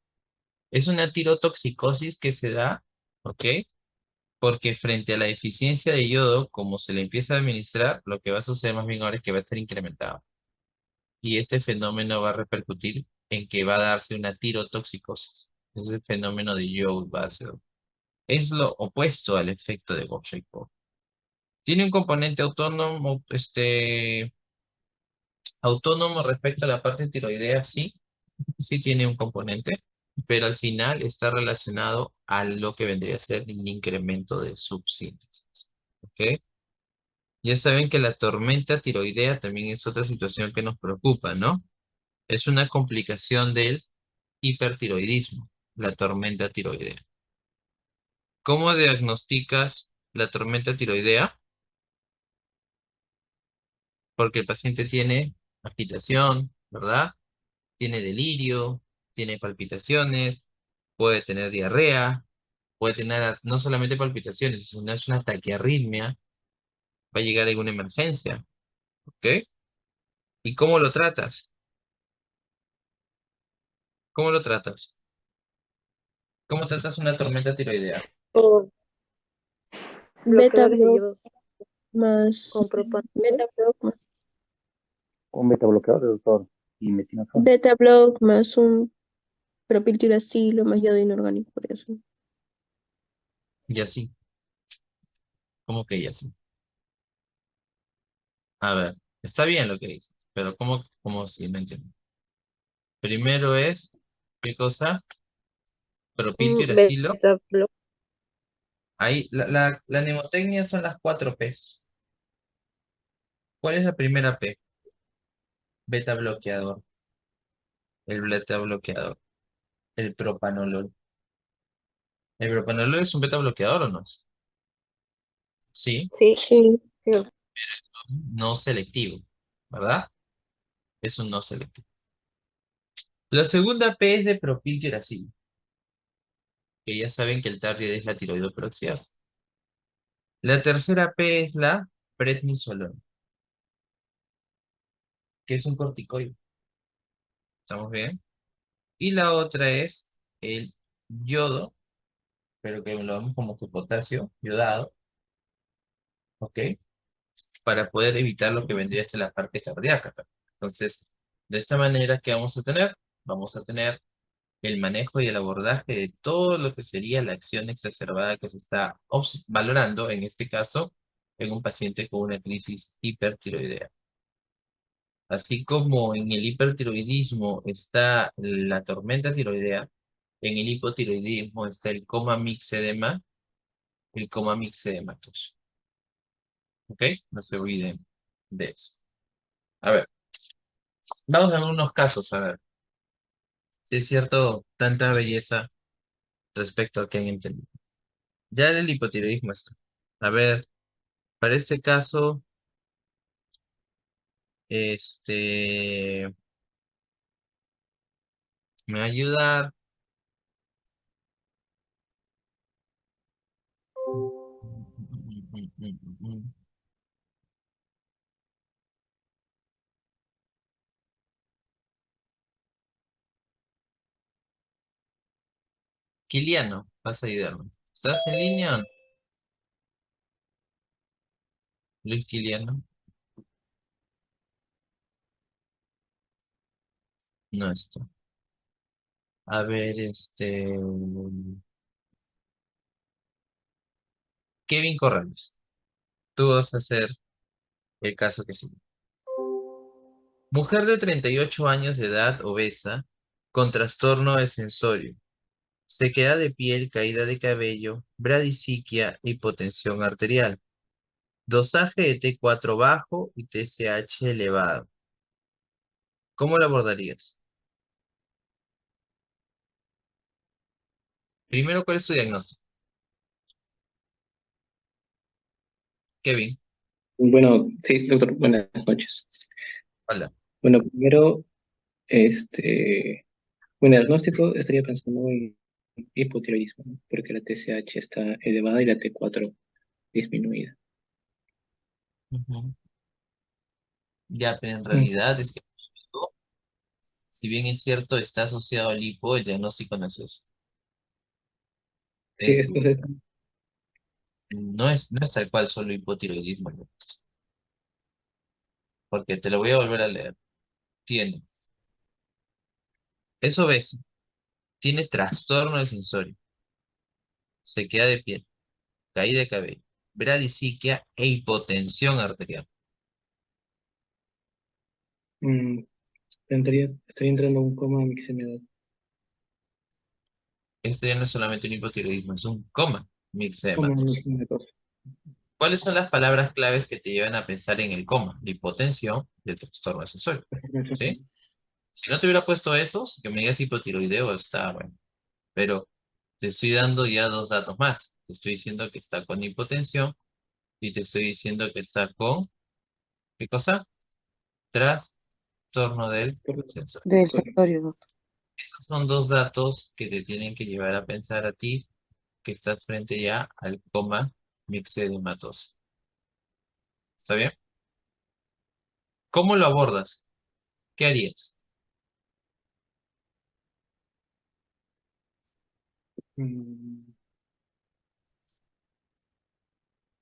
Es una tirotoxicosis que se da, ¿ok? Porque frente a la deficiencia de yodo, como se le empieza a administrar, lo que va a suceder más bien ahora es que va a estar incrementado. Y este fenómeno va a repercutir en que va a darse una tirotoxicosis. Es el fenómeno de Joad-Basedow. Es lo opuesto al efecto de Bosch-Jacob. Tiene un componente autónomo, autónomo respecto a la parte tiroidea, sí, sí tiene un componente, pero al final está relacionado a lo que vendría a ser un incremento de subsíntesis. ¿Ok? Ya saben que la tormenta tiroidea también es otra situación que nos preocupa, ¿no? Es una complicación del hipertiroidismo, la tormenta tiroidea. ¿Cómo diagnosticas la tormenta tiroidea? Porque el paciente tiene agitación, ¿verdad? Tiene delirio, tiene palpitaciones, puede tener diarrea, puede tener no solamente palpitaciones, sino es una taquiarritmia, va a llegar a alguna emergencia, ¿ok? ¿Y cómo lo tratas? ¿Cómo lo tratas? ¿Cómo tratas una tormenta tiroidea? O Beta bloqueadores de block yodo más con propanol. beta block más, Un beta bloqueador, doctor. Y metinazol. beta block más un propiltiracilo más yodo inorgánico, por eso. Y así. ¿Cómo que y así? A ver, está bien lo que dices, pero ¿cómo si no entiendo? Primero es, ¿qué cosa? Propiltiuracilo. Beta block. Ahí, la mnemotecnia son las 4 P's. ¿Cuál es la primera P? Beta bloqueador. El beta bloqueador. El propanolol. ¿El propanolol es un beta bloqueador o no? Sí, Sí, Sí. sí. no selectivo, ¿verdad? Es un no selectivo. La segunda P es de propiltiuracilo, que ya saben que el target es la tiroidoperoxidasa. La tercera P es la prednisolona, que es un corticoide. ¿Estamos bien? Y la otra es el yodo, pero que lo vemos como que potasio, yodado, ¿ok? Para poder evitar lo que vendría a ser la parte cardíaca. Entonces, de esta manera, ¿qué vamos a tener? Vamos a tener el manejo y el abordaje de todo lo que sería la acción exacerbada que se está valorando, en este caso, en un paciente con una crisis hipertiroidea. Así como en el hipertiroidismo está la tormenta tiroidea, en el hipotiroidismo está el coma mixedema, el coma mixedematoso. ¿Ok? No se olviden de eso. A ver, vamos a ver unos casos, a ver. Si es cierto, tanta belleza respecto a que han entendido. Ya el hipotiroidismo está. A ver, para este caso, me va a ayudar. Kiliano, vas a ayudarme. ¿Estás en línea o no? Luis Kiliano, no está. A ver, Kevin Corrales, tú vas a hacer el caso que sigue. Mujer de 38 años de edad, obesa, con trastorno de sensorio, sequedad de piel, caída de cabello, bradisiquia, hipotensión arterial, dosaje de T4 bajo y TSH elevado. ¿Cómo lo abordarías? Primero, ¿cuál es tu diagnóstico? Kevin, Bueno, sí, doctor, buenas noches. hola. Bueno, primero, bueno, diagnóstico estaría pensando en hipotiroidismo, ¿no? Porque la TSH está elevada y la T4 disminuida. Ujú. Ya, pero en Mm, realidad, si bien es cierto, está asociado al hipo, el diagnóstico no es eso. Sí, Es decir, entonces, no es tal cual solo hipotiroidismo, ¿no? Porque te lo voy a volver a leer. Es obesa, tiene trastorno del sensorio, sequedad de piel, caída de cabello, bradisiquia e hipotensión arterial. mm, estaría entrando a un coma mixemedad. Esto ya no es solamente un hipotiroidismo, es un coma Coma mixedematoso. mixemedad. ¿Cuáles son las palabras claves que te llevan a pensar en el coma? La hipotensión y el trastorno del sensorio. ¿Sí? Si no te hubiera puesto esos, que me digas hipotiroideo, está bueno. Pero te estoy dando ya 2 datos más. Te estoy diciendo que está con hipotensión y te estoy diciendo que está con, ¿qué cosa? Trastorno del sensorio. Del sensorio, doctor. Esos son 2 datos que te tienen que llevar a pensar a ti que estás frente ya al coma mixedematoso. ¿Está bien? ¿Cómo lo abordas? ¿Qué harías? Mm,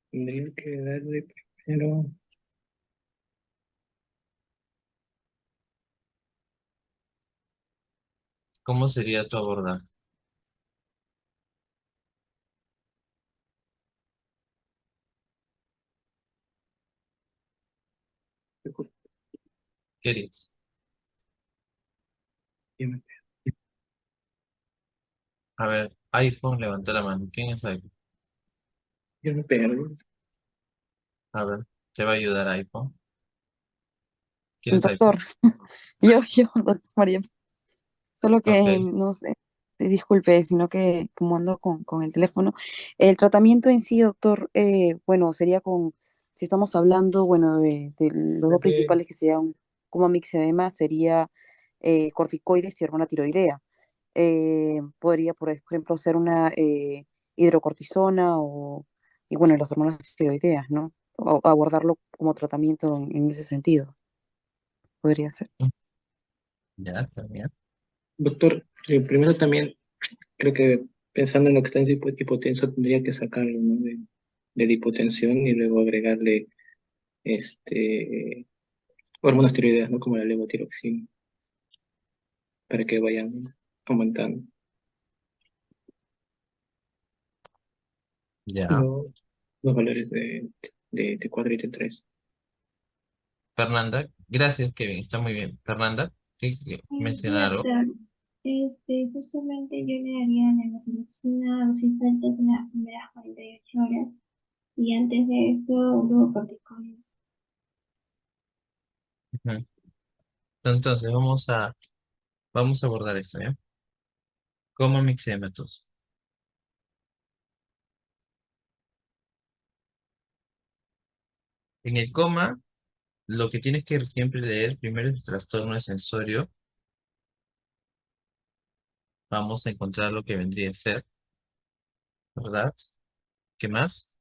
Tendría que darle primero. ¿Cómo sería tu abordaje? ¿Qué harías? A ver, iPhone, levanta la mano. ¿Quién es iPhone? Yo me pegaría. A ver, ¿te va a ayudar iPhone? ¿Quién es iPhone? Doctor, doctor María, solo que Ok. no sé, disculpe, sino que como ando con el teléfono, el tratamiento en sí, doctor, bueno, sería si estamos hablando, bueno, de los dos principales que serían como mixedema, sería corticoides y hormona tiroidea. Podría, por ejemplo, ser una hidrocortisona y bueno, las hormonas tiroideas, ¿no? O abordarlo como tratamiento en ese sentido, podría ser. Ya, también. Doctor, primero también creo que pensando en lo que está en hipotenso tendría que sacarlo, ¿no? De la hipotensión y luego agregarle este, hormonas tiroideas, ¿no? Como la levotiroxina, para que vayan aumentando Ya. los valores de T4 y T3. Fernanda, gracias, Kevin, está muy bien. Fernanda, ¿qué Sí, mencionar algo? doctor. Justamente yo le daría la hematoxina dosis altas en las primeras 48 horas y antes de eso glucocorticoides. Ujú. Entonces, vamos a abordar esto, ¿ya? Coma mixématos. En el coma, lo que tienes que siempre leer primero es trastorno de sensorio. Vamos a encontrar lo que vendría a ser, ¿verdad? ¿Qué más?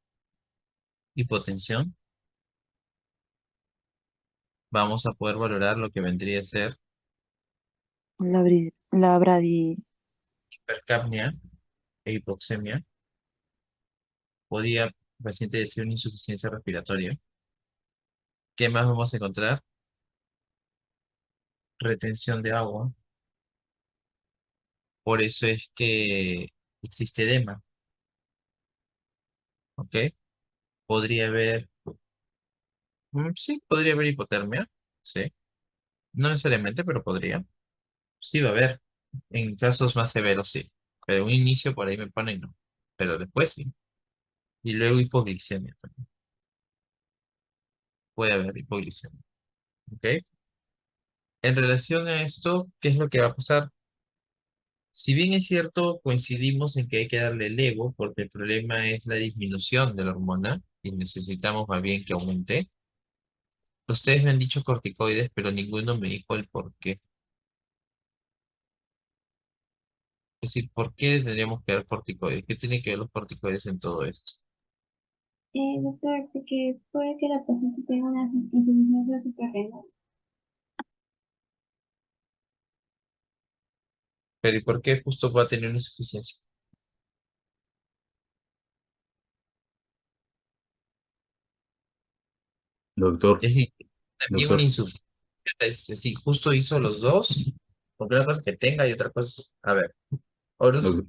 Hipotensión. Vamos a poder valorar lo que vendría a ser La bradi, hipercapnia e hipoxemia. Podría el paciente decir una insuficiencia respiratoria. ¿Qué más vamos a encontrar? Retención de agua. Por eso es que existe edema, ¿ok? Podría haber, sí, podría haber hipotermia, sí. No necesariamente, pero podría. Sí va a haber. En casos más severos, sí. Pero un inicio por ahí me pone no. Pero después sí. Y luego hipoglicemia también. Puede haber hipoglicemia, ¿ok? En relación a esto, ¿qué es lo que va a pasar? Si bien es cierto, coincidimos en que hay que darle levo porque el problema es la disminución de la hormona y necesitamos más bien que aumente. Ustedes me han dicho corticoides, pero ninguno me dijo el por qué. Es decir, ¿por qué tendríamos que dar corticoides? ¿Qué tiene que ver los corticoides en todo esto? Doctor, porque puede que la paciente tenga una insuficiencia suprarrenal. Pero ¿y por qué justo va a tener una insuficiencia? Doctor, Es decir, también una doctor, insuficiencia. Es decir, justo hizo los dos. Porque una cosa es que tenga y otra cosa es... A ver, Horus, doc-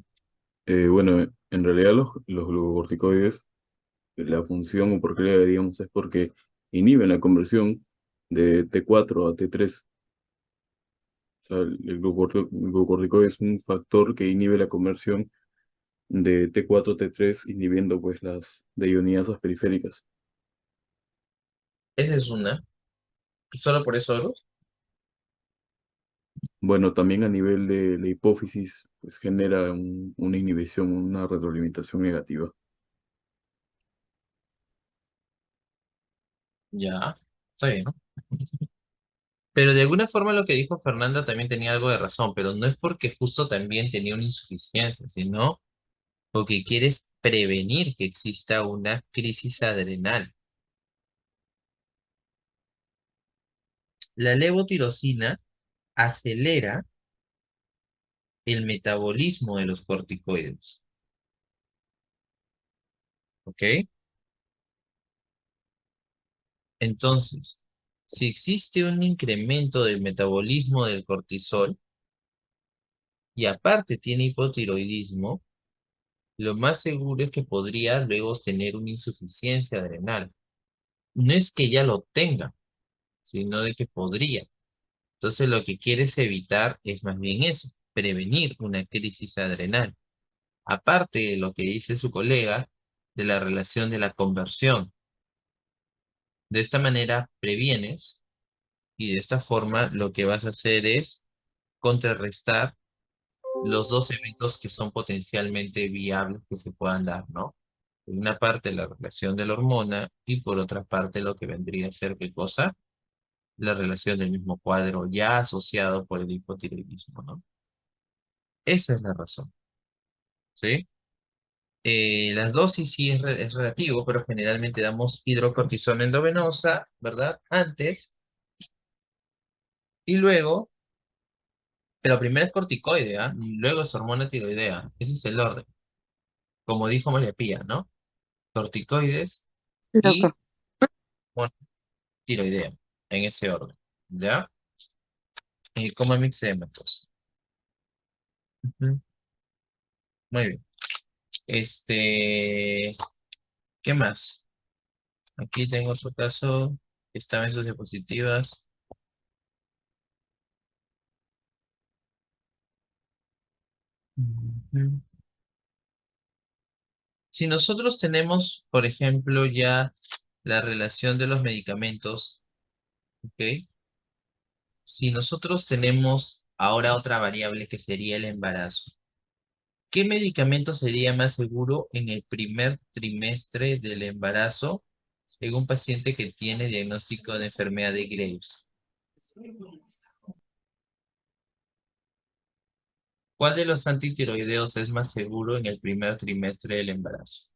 bueno, en realidad los glucocorticoides, la función o por qué le daríamos es porque inhiben la conversión de T4 a T3. O sea, el glucocorticoide es un factor que inhibe la conversión de T4 a T3, inhibiendo pues las deionidasas periféricas. esa es una. Solo por eso, Horus. Bueno, también a nivel de la hipófisis, pues genera una inhibición, una retroalimentación negativa. Ya, está bien, ¿no? Pero de alguna forma lo que dijo Fernanda también tenía algo de razón, pero no es porque justo también tenía una insuficiencia, sino porque quieres prevenir que exista una crisis adrenal. la levotirosina acelera el metabolismo de los corticoides. ¿Ok? Entonces, si existe un incremento del metabolismo del cortisol y aparte tiene hipotiroidismo, lo más seguro es que podría luego tener una insuficiencia adrenal. No es que ya lo tenga, sino de que podría. Entonces lo que quieres evitar es más bien eso, prevenir una crisis adrenal. Aparte de lo que dice su colega de la relación de la conversión. De esta manera previenes y de esta forma lo que vas a hacer es contrarrestar los dos eventos que son potencialmente viables que se puedan dar, ¿no? Por una parte la relación de la hormona y por otra parte lo que vendría a ser, ¿qué cosa? La relación del mismo cuadro ya asociado por el hipotiroidismo, ¿no? Esa es la razón, ¿sí? Las dosis sí es relativo, pero generalmente damos hidrocortisona endovenosa, ¿verdad? Antes y luego, pero primero es corticoide, ¿ah? Y luego es hormona tiroidea. Ese es el orden, como dijo María Pía, ¿no? Corticoides Sí, y doctor. hormona tiroidea, en ese orden, ¿ya? Como mixema, entonces. Ujú. Muy bien. ¿Qué más? Aquí tengo otro caso que estaba en sus diapositivas. Ujú. Si nosotros tenemos, por ejemplo, ya la relación de los medicamentos, ¿ok? Si nosotros tenemos ahora otra variable que sería el embarazo, ¿qué medicamento sería más seguro en el primer trimestre del embarazo en un paciente que tiene diagnóstico de enfermedad de Graves? ¿Cuál de los antitiroideos es más seguro en el primer trimestre del embarazo?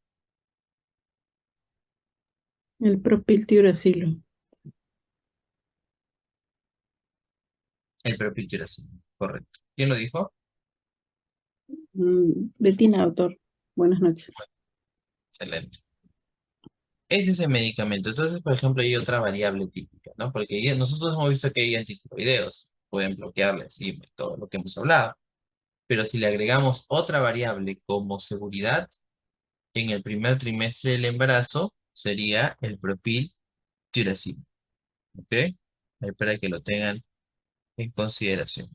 El propiltiuracilo. El propiltiuracilo, correcto. ¿Quién lo dijo? Betina, doctor. Buenas noches. Excelente. Ese es el medicamento. Entonces, por ejemplo, hay otra variable típica, ¿no? Porque nosotros hemos visto que hay antitiroideos, pueden bloquear la enzima y todo lo que hemos hablado. Pero si le agregamos otra variable como seguridad, en el primer trimestre del embarazo sería el propiltiuracilo. ¿Ok? Ahí para que lo tengan en consideración.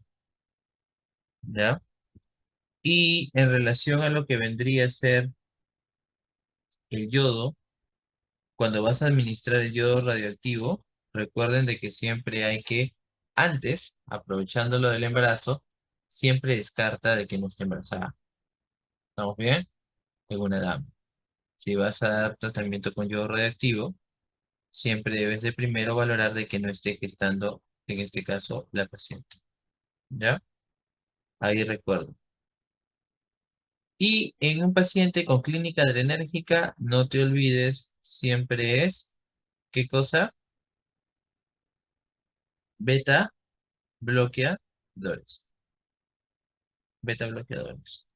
¿Ya? Y en relación a lo que vendría a ser el yodo, cuando vas a administrar el yodo radioactivo, recuerden de que siempre hay que, antes, aprovechando lo del embarazo, siempre descarta de que no esté embarazada. ¿Estamos bien? En una dama. Si vas a dar tratamiento con yodo radioactivo, siempre debes de primero valorar de que no esté gestando, en este caso, la paciente. ¿Ya? Ahí recuerdo. Y en un paciente con clínica adrenérgica, no te olvides, siempre es, ¿qué cosa? Beta bloqueadores. Beta bloqueadores.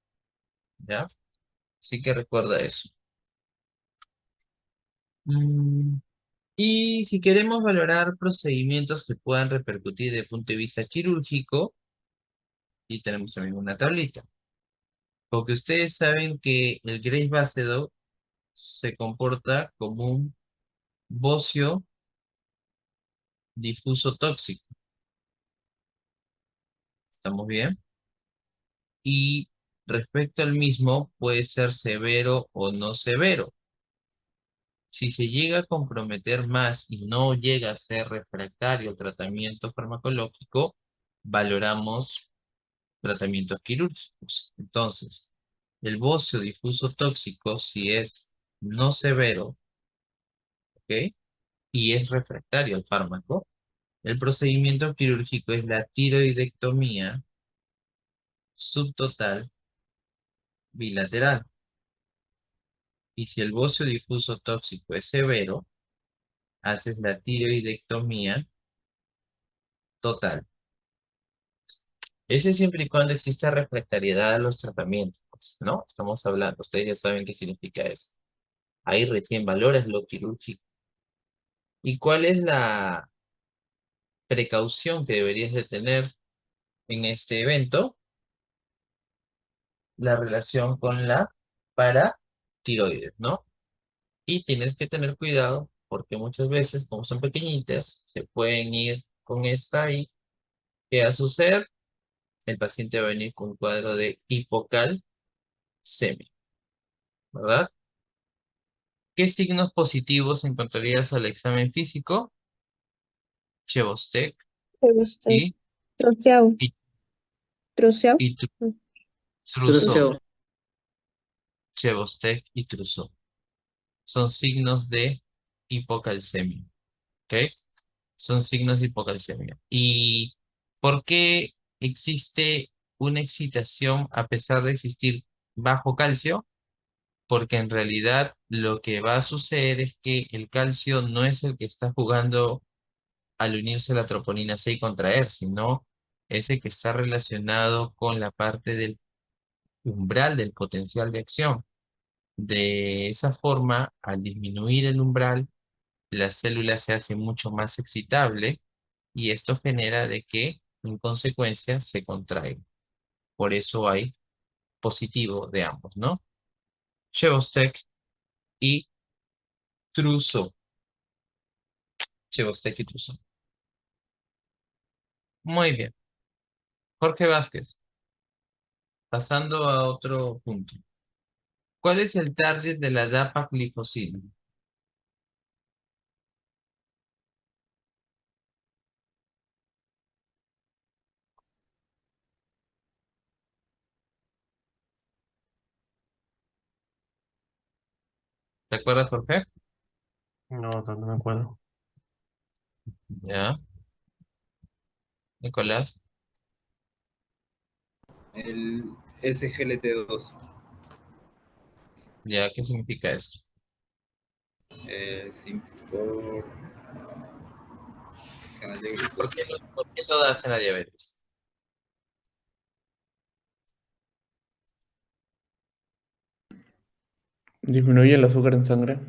¿Ya? Así que recuerda eso. Mm, Y si queremos valorar procedimientos que puedan repercutir desde el punto de vista quirúrgico, y tenemos también una tablita. Porque ustedes saben que el Graves Basedow se comporta como un bocio difuso tóxico. ¿Estamos bien? Y respecto al mismo, puede ser severo o no severo. Si se llega a comprometer más y no llega a ser refractario al tratamiento farmacológico, valoramos tratamientos quirúrgicos. Entonces, el bocio difuso tóxico, si es no severo, ¿ok? Y es refractario al fármaco, el procedimiento quirúrgico es la tiroidectomía subtotal bilateral. Y si el bocio difuso tóxico es severo, haces la tiroidectomía total. Ese siempre y cuando exista refractariedad a los tratamientos, ¿no? Estamos hablando, ustedes ya saben qué significa eso. Ahí recién valoras lo quirúrgico. ¿Y cuál es la precaución que deberías de tener en este evento? La relación con la paratiroides, ¿no? Y tienes que tener cuidado porque muchas veces, como son pequeñitas, se pueden ir con esta y ¿qué va a suceder? El paciente va a venir con un cuadro de hipocalcemia, ¿verdad? ¿Qué signos positivos encontrarías al examen físico? Chebostec Pero usted, y, troceado, y, troceado. y Trousseau. Troceado. Chebostec y Trousseau. Son signos de hipocalcemia, ¿ok? Son signos de hipocalcemia. ¿Y por qué existe una excitación a pesar de existir bajo calcio? Porque en realidad lo que va a suceder es que el calcio no es el que está jugando al unirse a la troponina C y contraer, sino es el que está relacionado con la parte del umbral del potencial de acción. De esa forma, al disminuir el umbral, la célula se hace mucho más excitable y esto genera de que, en consecuencia, se contraiga. Por eso hay positivo de ambos, ¿no? Chebostec y Trousseau. Chebostec y Trousseau. Muy bien. Jorge Vázquez, pasando a otro punto. ¿Cuál es el target de la dapaglifosina? ¿Te acuerdas, Jorge? No, no me acuerdo. Ya. Nicolás. El SGLT2, Ya, ¿qué significa esto? por canal de glucosa. ¿Por qué lo das en la diabetes? Disminuye el azúcar en sangre.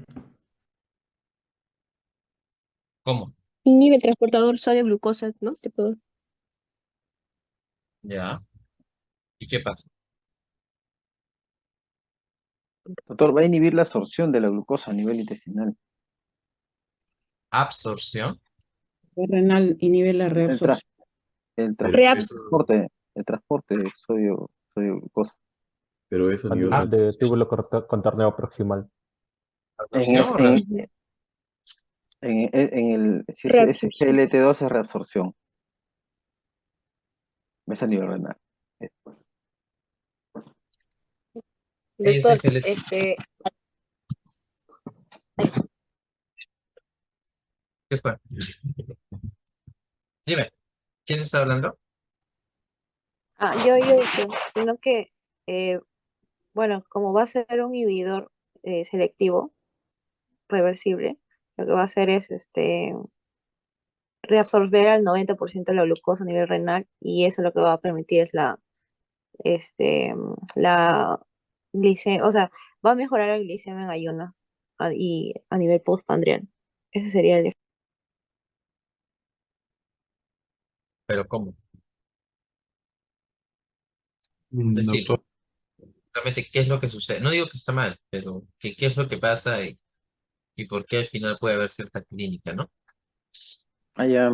¿Cómo? Inhibe el transportador sodio-glucosa, ¿no? Ya. ¿Y qué pasa? Doctor, va a inhibir la absorción de la glucosa a nivel intestinal. Absorción. Renal inhibe la El, reabsorción. el transporte de sodio glucosa. Pero eso a A nivel nivel de túbulo contorneo proximal. En, ¿Absorción o reabsorción? si es SGLT2 es reabsorción. Es a nivel renal. Doctor, SGLT. ¿Qué fue? Dime, ¿quién está hablando? Sino que, bueno, como va a ser un inhibidor selectivo, reversible, lo que va a hacer es reabsorber al 90% de la glucosa a nivel renal y eso lo que va a permitir es la glicemia, o sea, va a mejorar la glicemia en ayunas y a nivel postprandial. Ese sería el ¿Pero cómo? Decir, Doctor, realmente, ¿qué es lo que sucede? No digo que está mal, pero ¿qué es lo que pasa y por qué al final puede haber cierta clínica, ¿no? Allá,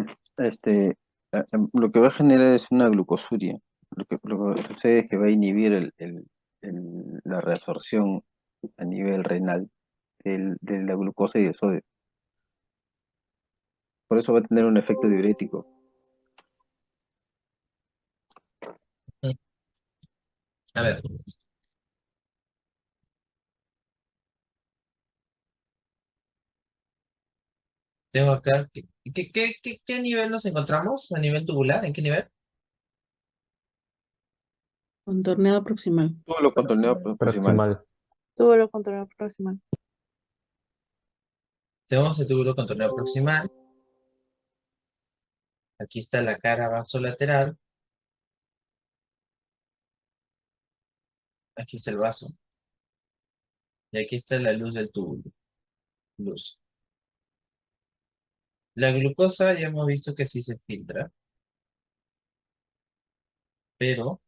lo que va a generar es una glucosuria. Lo que sucede es que va a inhibir la reabsorción a nivel renal de la glucosa y del sodio. Por eso va a tener un efecto diurético. A ver, tengo acá, ¿qué nivel nos encontramos? ¿A nivel tubular? ¿En qué nivel? Contorneado proximal. Todo lo contorneado proximal. Proximal. Todo lo control proximal. Tenemos el túbulo contorneado proximal. Aquí está la cara vasolateral. Aquí está el vaso. Y aquí está la luz del túbulo. Luz. La glucosa ya hemos visto que sí se filtra, pero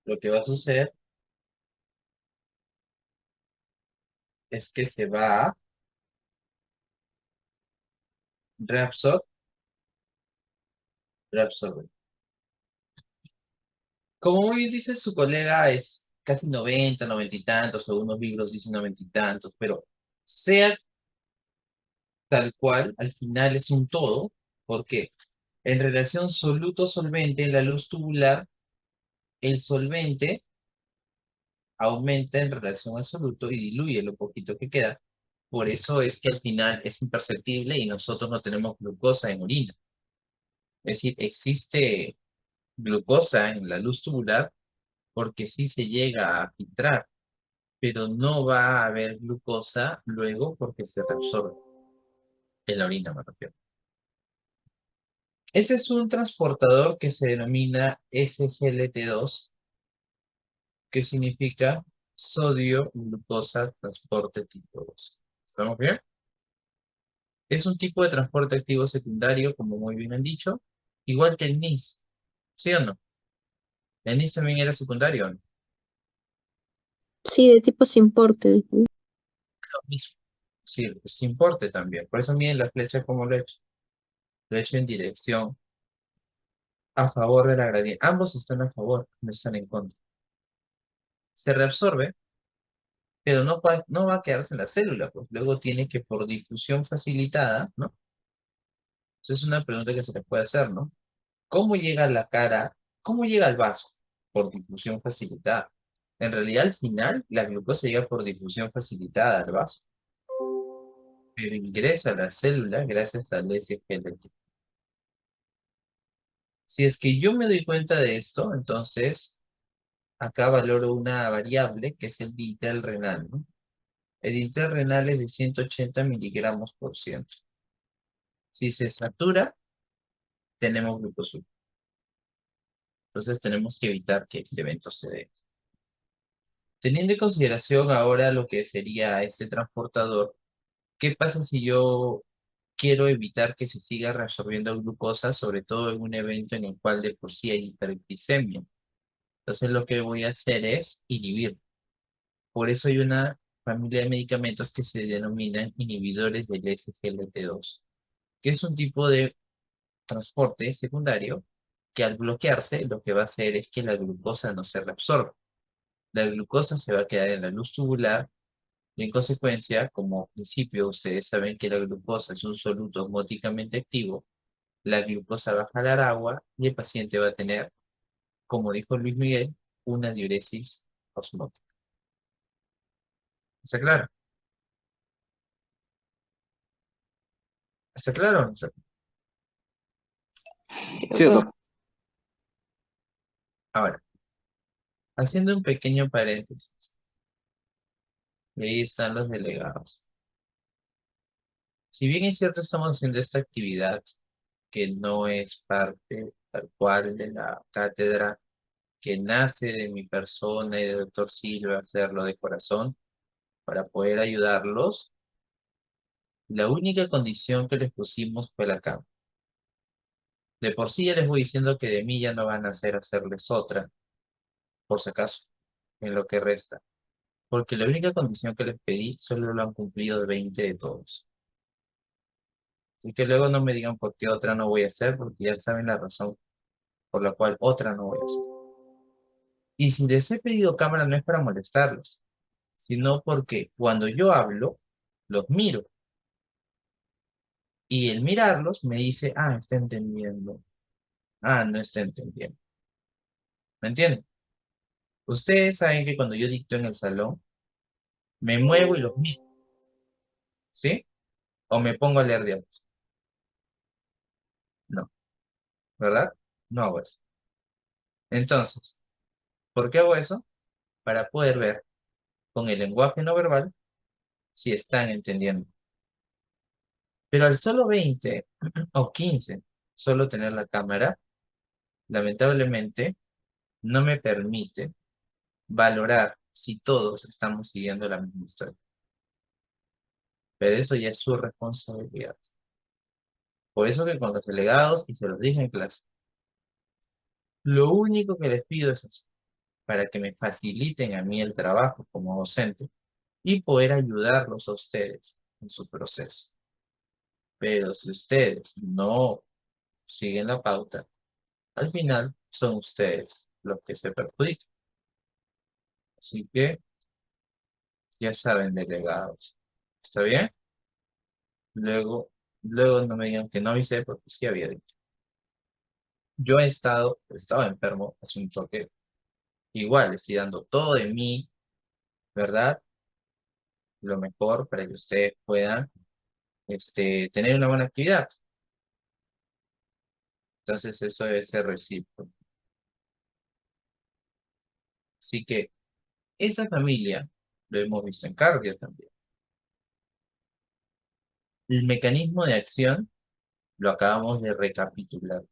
lo que va a suceder es que se va a reabsorber. Como muy bien dice su colega, es casi 90, 90 y tantos, algunos libros dicen 90 y tantos, pero sea tal cual, al final es un todo, porque en relación soluto-solvente, en la luz tubular, el solvente aumenta en relación al soluto y diluye lo poquito que queda. Por eso es que al final es imperceptible y nosotros no tenemos glucosa en orina. Es decir, existe glucosa en la luz tubular porque sí se llega a filtrar, pero no va a haber glucosa luego porque se reabsorbe en la orina, me refiero. Ese es un transportador que se denomina SGLT2, que significa sodio glucosa transporte tipo 2. ¿Estamos bien? Es un tipo de transporte activo secundario, como muy bien han dicho, igual que el NIS, ¿sí o no? El NIS también era secundario, ¿no? Sí, de tipo sin porte. Lo mismo. Sí, sin porte también. Por eso miren la flecha como lo he hecho. Lo he hecho en dirección a favor de la gradiente. Ambos están a favor, no están en contra. Se reabsorbe, pero no va a quedarse en la célula, pues luego tiene que por difusión facilitada, ¿no? Esa es una pregunta que se le puede hacer, ¿no? ¿Cómo llega la cara, cómo llega al vaso? Por difusión facilitada. En realidad, al final, la glucosa llega por difusión facilitada al vaso, pero ingresa a la célula gracias al SGLT. Si es que yo me doy cuenta de esto, entonces acá valoro una variable que es el dintel renal, ¿no? El dintel renal es de 180 miligramos por ciento. Si se satura, tenemos glucosura. Entonces tenemos que evitar que este evento se dé. Teniendo en consideración ahora lo que sería este transportador, ¿qué pasa si yo quiero evitar que se siga reabsorbiendo glucosa, sobre todo en un evento en el cual de por sí hay hiperglicemia? Entonces lo que voy a hacer es inhibir. Por eso hay una familia de medicamentos que se denominan inhibidores del SGLT2, que es un tipo de transporte secundario que al bloquearse lo que va a hacer es que la glucosa no se reabsorba. La glucosa se va a quedar en la luz tubular y en consecuencia, como principio ustedes saben que la glucosa es un soluto osmóticamente activo, la glucosa va a jalar agua y el paciente va a tener, como dijo Luis Miguel, una diuresis osmótica. ¿Está claro? ¿Está claro o no está claro? Sí, doctor. Ahora, haciendo un pequeño paréntesis, y ahí están los delegados. Si bien es cierto, estamos haciendo esta actividad que no es parte tal cual de la cátedra, que nace de mi persona y del doctor Silva, hacerlo de corazón para poder ayudarlos, la única condición que les pusimos fue la cama. De por sí ya les voy diciendo que de mí ya no van a hacerles otra, por si acaso, en lo que resta. Porque la única condición que les pedí solo lo han cumplido de 20 de todos. Así que luego no me digan por qué otra no voy a hacer, porque ya saben la razón por la cual otra no voy a hacer. Y si les he pedido cámara no es para molestarlos, sino porque cuando yo hablo, los miro. Y el mirarlos me dice, ah, está entendiendo. Ah, no está entendiendo. ¿Me entienden? Ustedes saben que cuando yo dicto en el salón, me muevo y los miro, ¿sí? O me pongo a leer diálogos. No, ¿verdad? No hago eso. Entonces, ¿por qué hago eso? Para poder ver con el lenguaje no verbal si están entendiendo. Pero al solo 20 o 15, solo tener la cámara, lamentablemente, no me permite valorar si todos estamos siguiendo la misma historia. Pero eso ya es su responsabilidad. Por eso que con los delegados, y se los dije en clase, lo único que les pido es eso, para que me faciliten a mí el trabajo como docente y poder ayudarlos a ustedes en su proceso. Pero si ustedes no siguen la pauta, al final son ustedes los que se perjudican. Así que ya saben, delegados. ¿Está bien? Luego no me digan que no avisé porque sí había dicho. Yo estaba enfermo, asunto que igual estoy dando todo de mí, ¿verdad? Lo mejor para que ustedes puedan tener una buena actividad. Entonces eso debe ser recíproco. Así que esta familia lo hemos visto en cardio también. El mecanismo de acción lo acabamos de recapitular.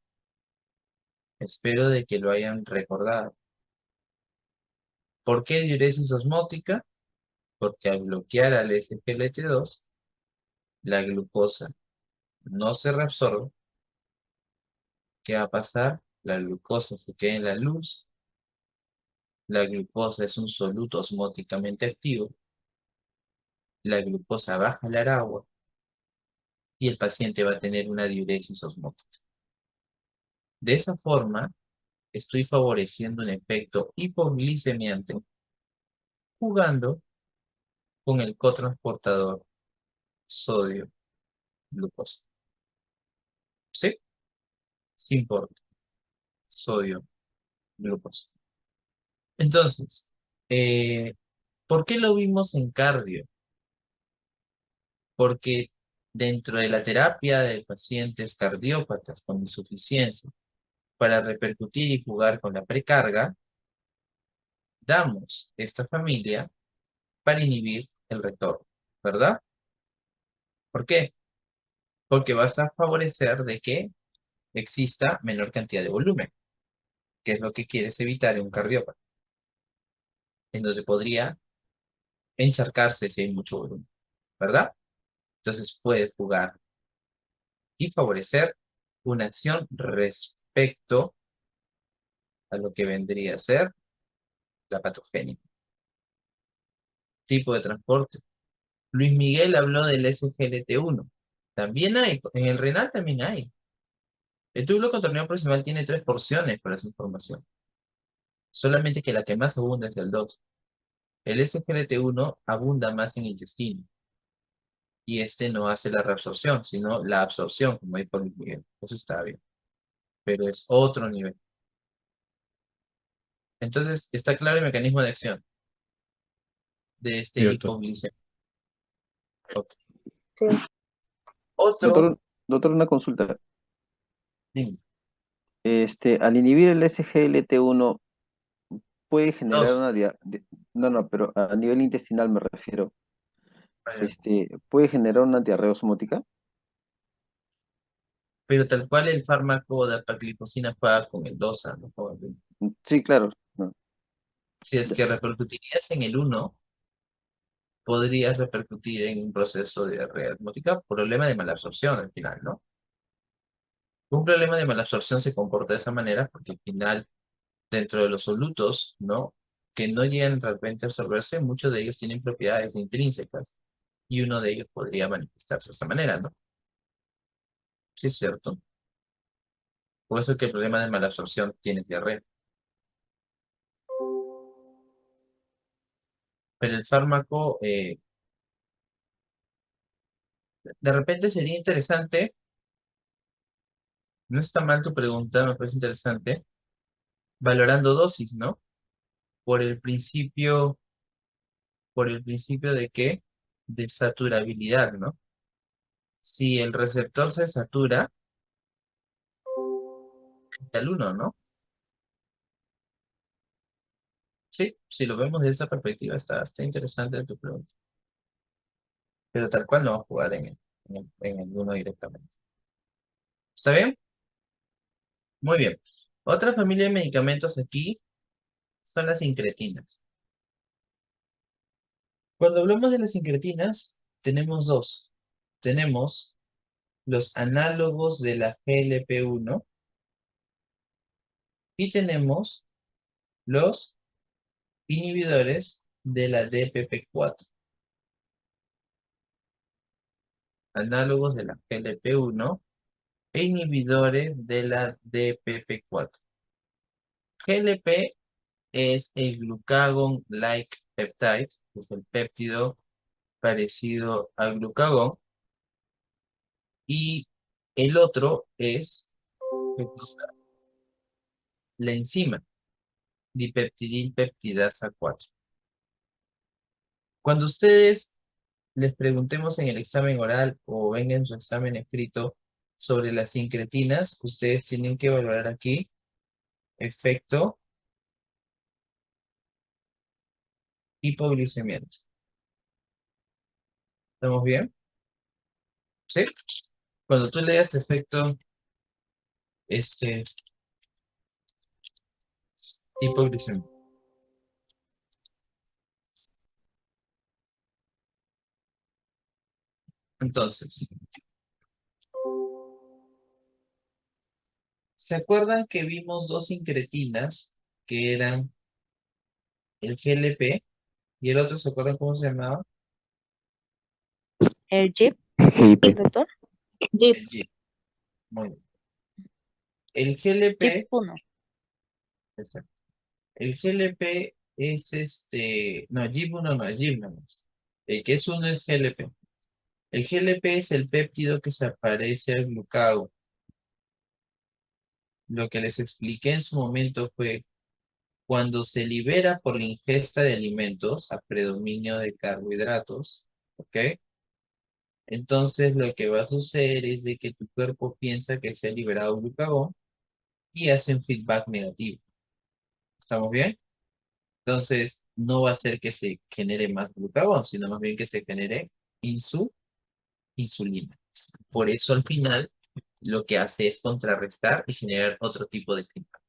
Espero de que lo hayan recordado. ¿Por qué diuresis osmótica? Porque al bloquear al SGLT2, la glucosa no se reabsorbe. ¿Qué va a pasar? La glucosa se queda en la luz. La glucosa es un soluto osmóticamente activo. La glucosa baja al agua y el paciente va a tener una diuresis osmótica. De esa forma, estoy favoreciendo un efecto hipoglicemiante jugando con el cotransportador sodio-glucosa. ¿Sí? Sí importa. Sodio-glucosa. Entonces, ¿por qué lo vimos en cardio? Porque dentro de la terapia de pacientes cardiópatas con insuficiencia, para repercutir y jugar con la precarga, damos esta familia para inhibir el retorno, ¿verdad? ¿Por qué? Porque vas a favorecer de que exista menor cantidad de volumen, que es lo que quieres evitar en un cardiópata. Entonces podría encharcarse si hay mucho volumen, ¿verdad? Entonces puedes jugar y favorecer una acción respecto a lo que vendría a ser la patogenia. Tipo de transporte. Luis Miguel habló del SGLT1. También hay, en el renal también hay. El túbulo contorneado proximal tiene 3 porciones para su información. Solamente que la que más abunda es el 2. El SGLT1 abunda más en el intestino. Y este no hace la reabsorción, sino la absorción, como dijo Luis Miguel. Eso está bien. Pero es otro nivel. Entonces, está claro el mecanismo de acción de este Sí, doctor. hipoglicemia. Ok. Sí. Otro, Doctor, una consulta. dime, Al inhibir el SGLT1, puede generar dos. una no, pero a nivel intestinal me refiero. Puede generar una diarrea osmótica. Pero tal cual el fármaco de apaglifosina juega con el DOSA, ¿no? Sí, claro. No, Si es ya. que repercutirías en el 1, podrías repercutir en un proceso de diarrea osmótica, problema de malabsorción al final, ¿no? Un problema de malabsorción se comporta de esa manera porque al final, dentro de los solutos, ¿no? Que no llegan realmente a absorberse, muchos de ellos tienen propiedades intrínsecas y uno de ellos podría manifestarse de esa manera, ¿no? Sí, es cierto. Por eso que el problema de malabsorción tiene diarrea. Pero el fármaco, de repente sería interesante, no está mal tu pregunta, me parece interesante, valorando dosis, ¿no? Por el principio, por el principio de qué? De saturabilidad, ¿no? Si el receptor se satura, al 1, ¿no? Sí, si lo vemos de esa perspectiva, está interesante tu pregunta. Pero tal cual no va a jugar en en el uno directamente. ¿Está bien? Muy bien. Otra familia de medicamentos aquí son las incretinas. Cuando hablamos de las incretinas, tenemos dos. Tenemos los análogos de la GLP-1 y tenemos los inhibidores de la DPP-4. Análogos de la GLP-1 e inhibidores de la DPP-4. GLP es el glucagon-like peptide, que es el péptido parecido al glucagón, y el otro es, ¿qué cosa? La enzima dipeptidilpeptidasa 4. Cuando ustedes les preguntemos en el examen oral o venga en su examen escrito sobre las incretinas, ustedes tienen que valorar aquí efecto hipoglicemiante. ¿Estamos bien? ¿Sí? Cuando tú leas efecto hipoglicemiante. Entonces, ¿se acuerdan que vimos dos incretinas que eran el GLP y el otro, ¿se acuerdan cómo se llamaba? El JIP, GIP. doctor. El GLP. Muy bien. El GLP, JIP 1. exacto. El GLP es no, GIP1 no, es GIP nomás. El que es uno es GLP. El GLP es el péptido que se parece al glucagón. Lo que les expliqué en su momento fue cuando se libera por la ingesta de alimentos a predominio de carbohidratos, ¿ok? Entonces lo que va a suceder es de que tu cuerpo piensa que se ha liberado glucagón y hace un feedback negativo. ¿Estamos bien? Entonces no va a ser que se genere más glucagón, sino más bien que se genere insulina. Por eso al final lo que hace es contrarrestar y generar otro tipo de feedback.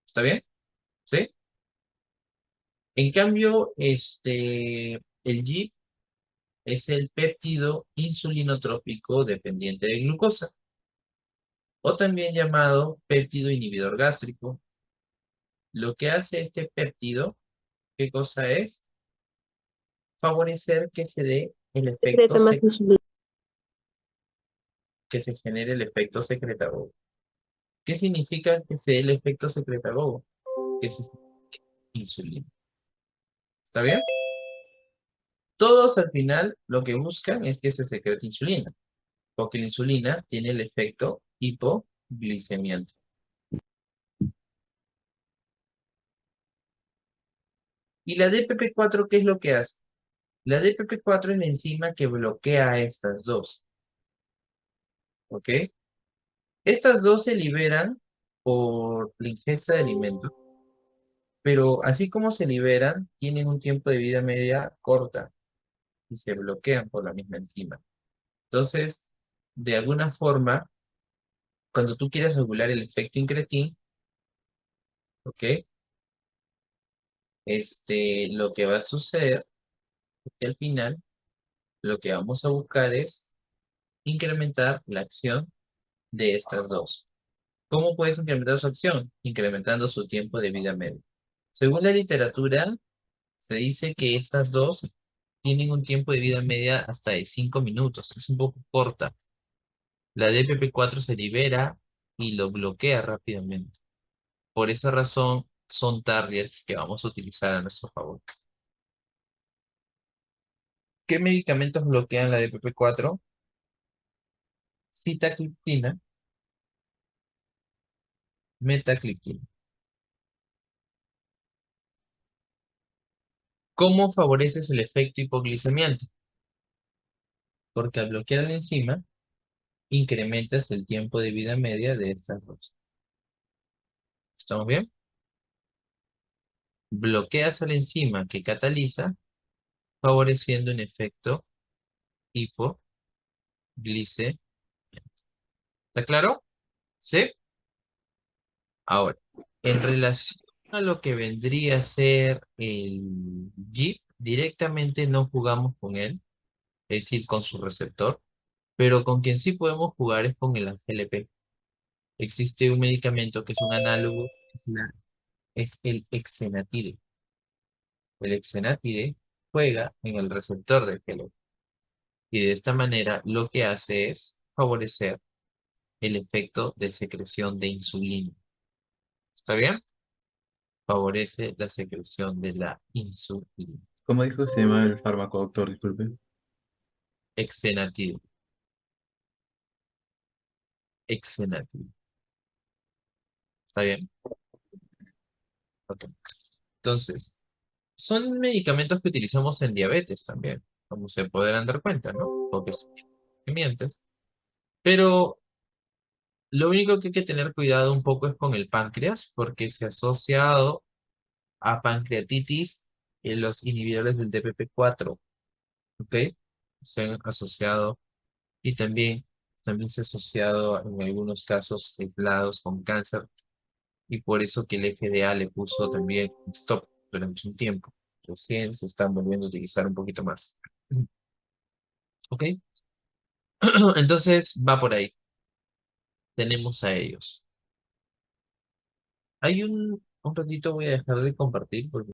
¿Está bien? ¿Sí? En cambio, el GIP es el péptido insulinotrópico dependiente de glucosa, o también llamado péptido inhibidor gástrico. Lo que hace este péptido, ¿qué cosa es? Favorecer que se dé el efecto, Secreta más insulina. que se genere el efecto secretagogo. ¿Qué significa que se dé el efecto secretagogo? Que se secrete insulina. ¿Está bien? Todos al final lo que buscan es que se secrete insulina, porque la insulina tiene el efecto hipoglicemiante. ¿Y la DPP-4 qué es lo que hace? La DPP-4 es la enzima que bloquea a estas dos. ¿Ok? Estas dos se liberan por la ingesta de alimentos, pero así como se liberan, tienen un tiempo de vida media corta y se bloquean por la misma enzima. Entonces, de alguna forma, cuando tú quieres regular el efecto incretín, ¿ok? Lo que va a suceder es que al final lo que vamos a buscar es incrementar la acción de estas dos. ¿Cómo puedes incrementar su acción? Incrementando su tiempo de vida medio. Según la literatura, se dice que estas dos tienen un tiempo de vida media hasta de 5 minutos. Es un poco corta. La DPP-4 se libera y lo bloquea rápidamente. Por esa razón, son targets que vamos a utilizar a nuestro favor. ¿Qué medicamentos bloquean la DPP-4? Sitagliptina, metagliptina. ¿Cómo favoreces el efecto hipoglicemiante? Porque al bloquear la enzima, incrementas el tiempo de vida media de estas dos. ¿Estamos bien? Bloqueas a la enzima que cataliza, favoreciendo un efecto hipoglicemiante. glice. ¿Está claro? ¿Sí? Ahora, en relación a lo que vendría a ser el GIP, directamente no jugamos con él, es decir, con su receptor, pero con quien sí podemos jugar es con el AGLP. Existe un medicamento que es un análogo, es el exenatide. El exenatide juega en el receptor del GLP. Y de esta manera lo que hace es favorecer el efecto de secreción de insulina. ¿Está bien? Favorece la secreción de la insulina. ¿Cómo dijo que se llama el fármaco, doctor? Disculpe. Exenatide. Exenatide. ¿Está bien? Ok. Entonces, son medicamentos que utilizamos en diabetes también, como se podrán dar cuenta, ¿no? Porque son mientes. Pero lo único que hay que tener cuidado un poco es con el páncreas, porque se ha asociado a pancreatitis en los inhibidores del DPP4, ¿ok? Se han asociado y también se ha asociado en algunos casos aislados con cáncer y por eso que el FDA le puso también stop durante un tiempo. Recién se están volviendo a utilizar un poquito más. ¿Ok? Entonces va por ahí. Tenemos a ellos. Hay un ratito voy a dejar de compartir porque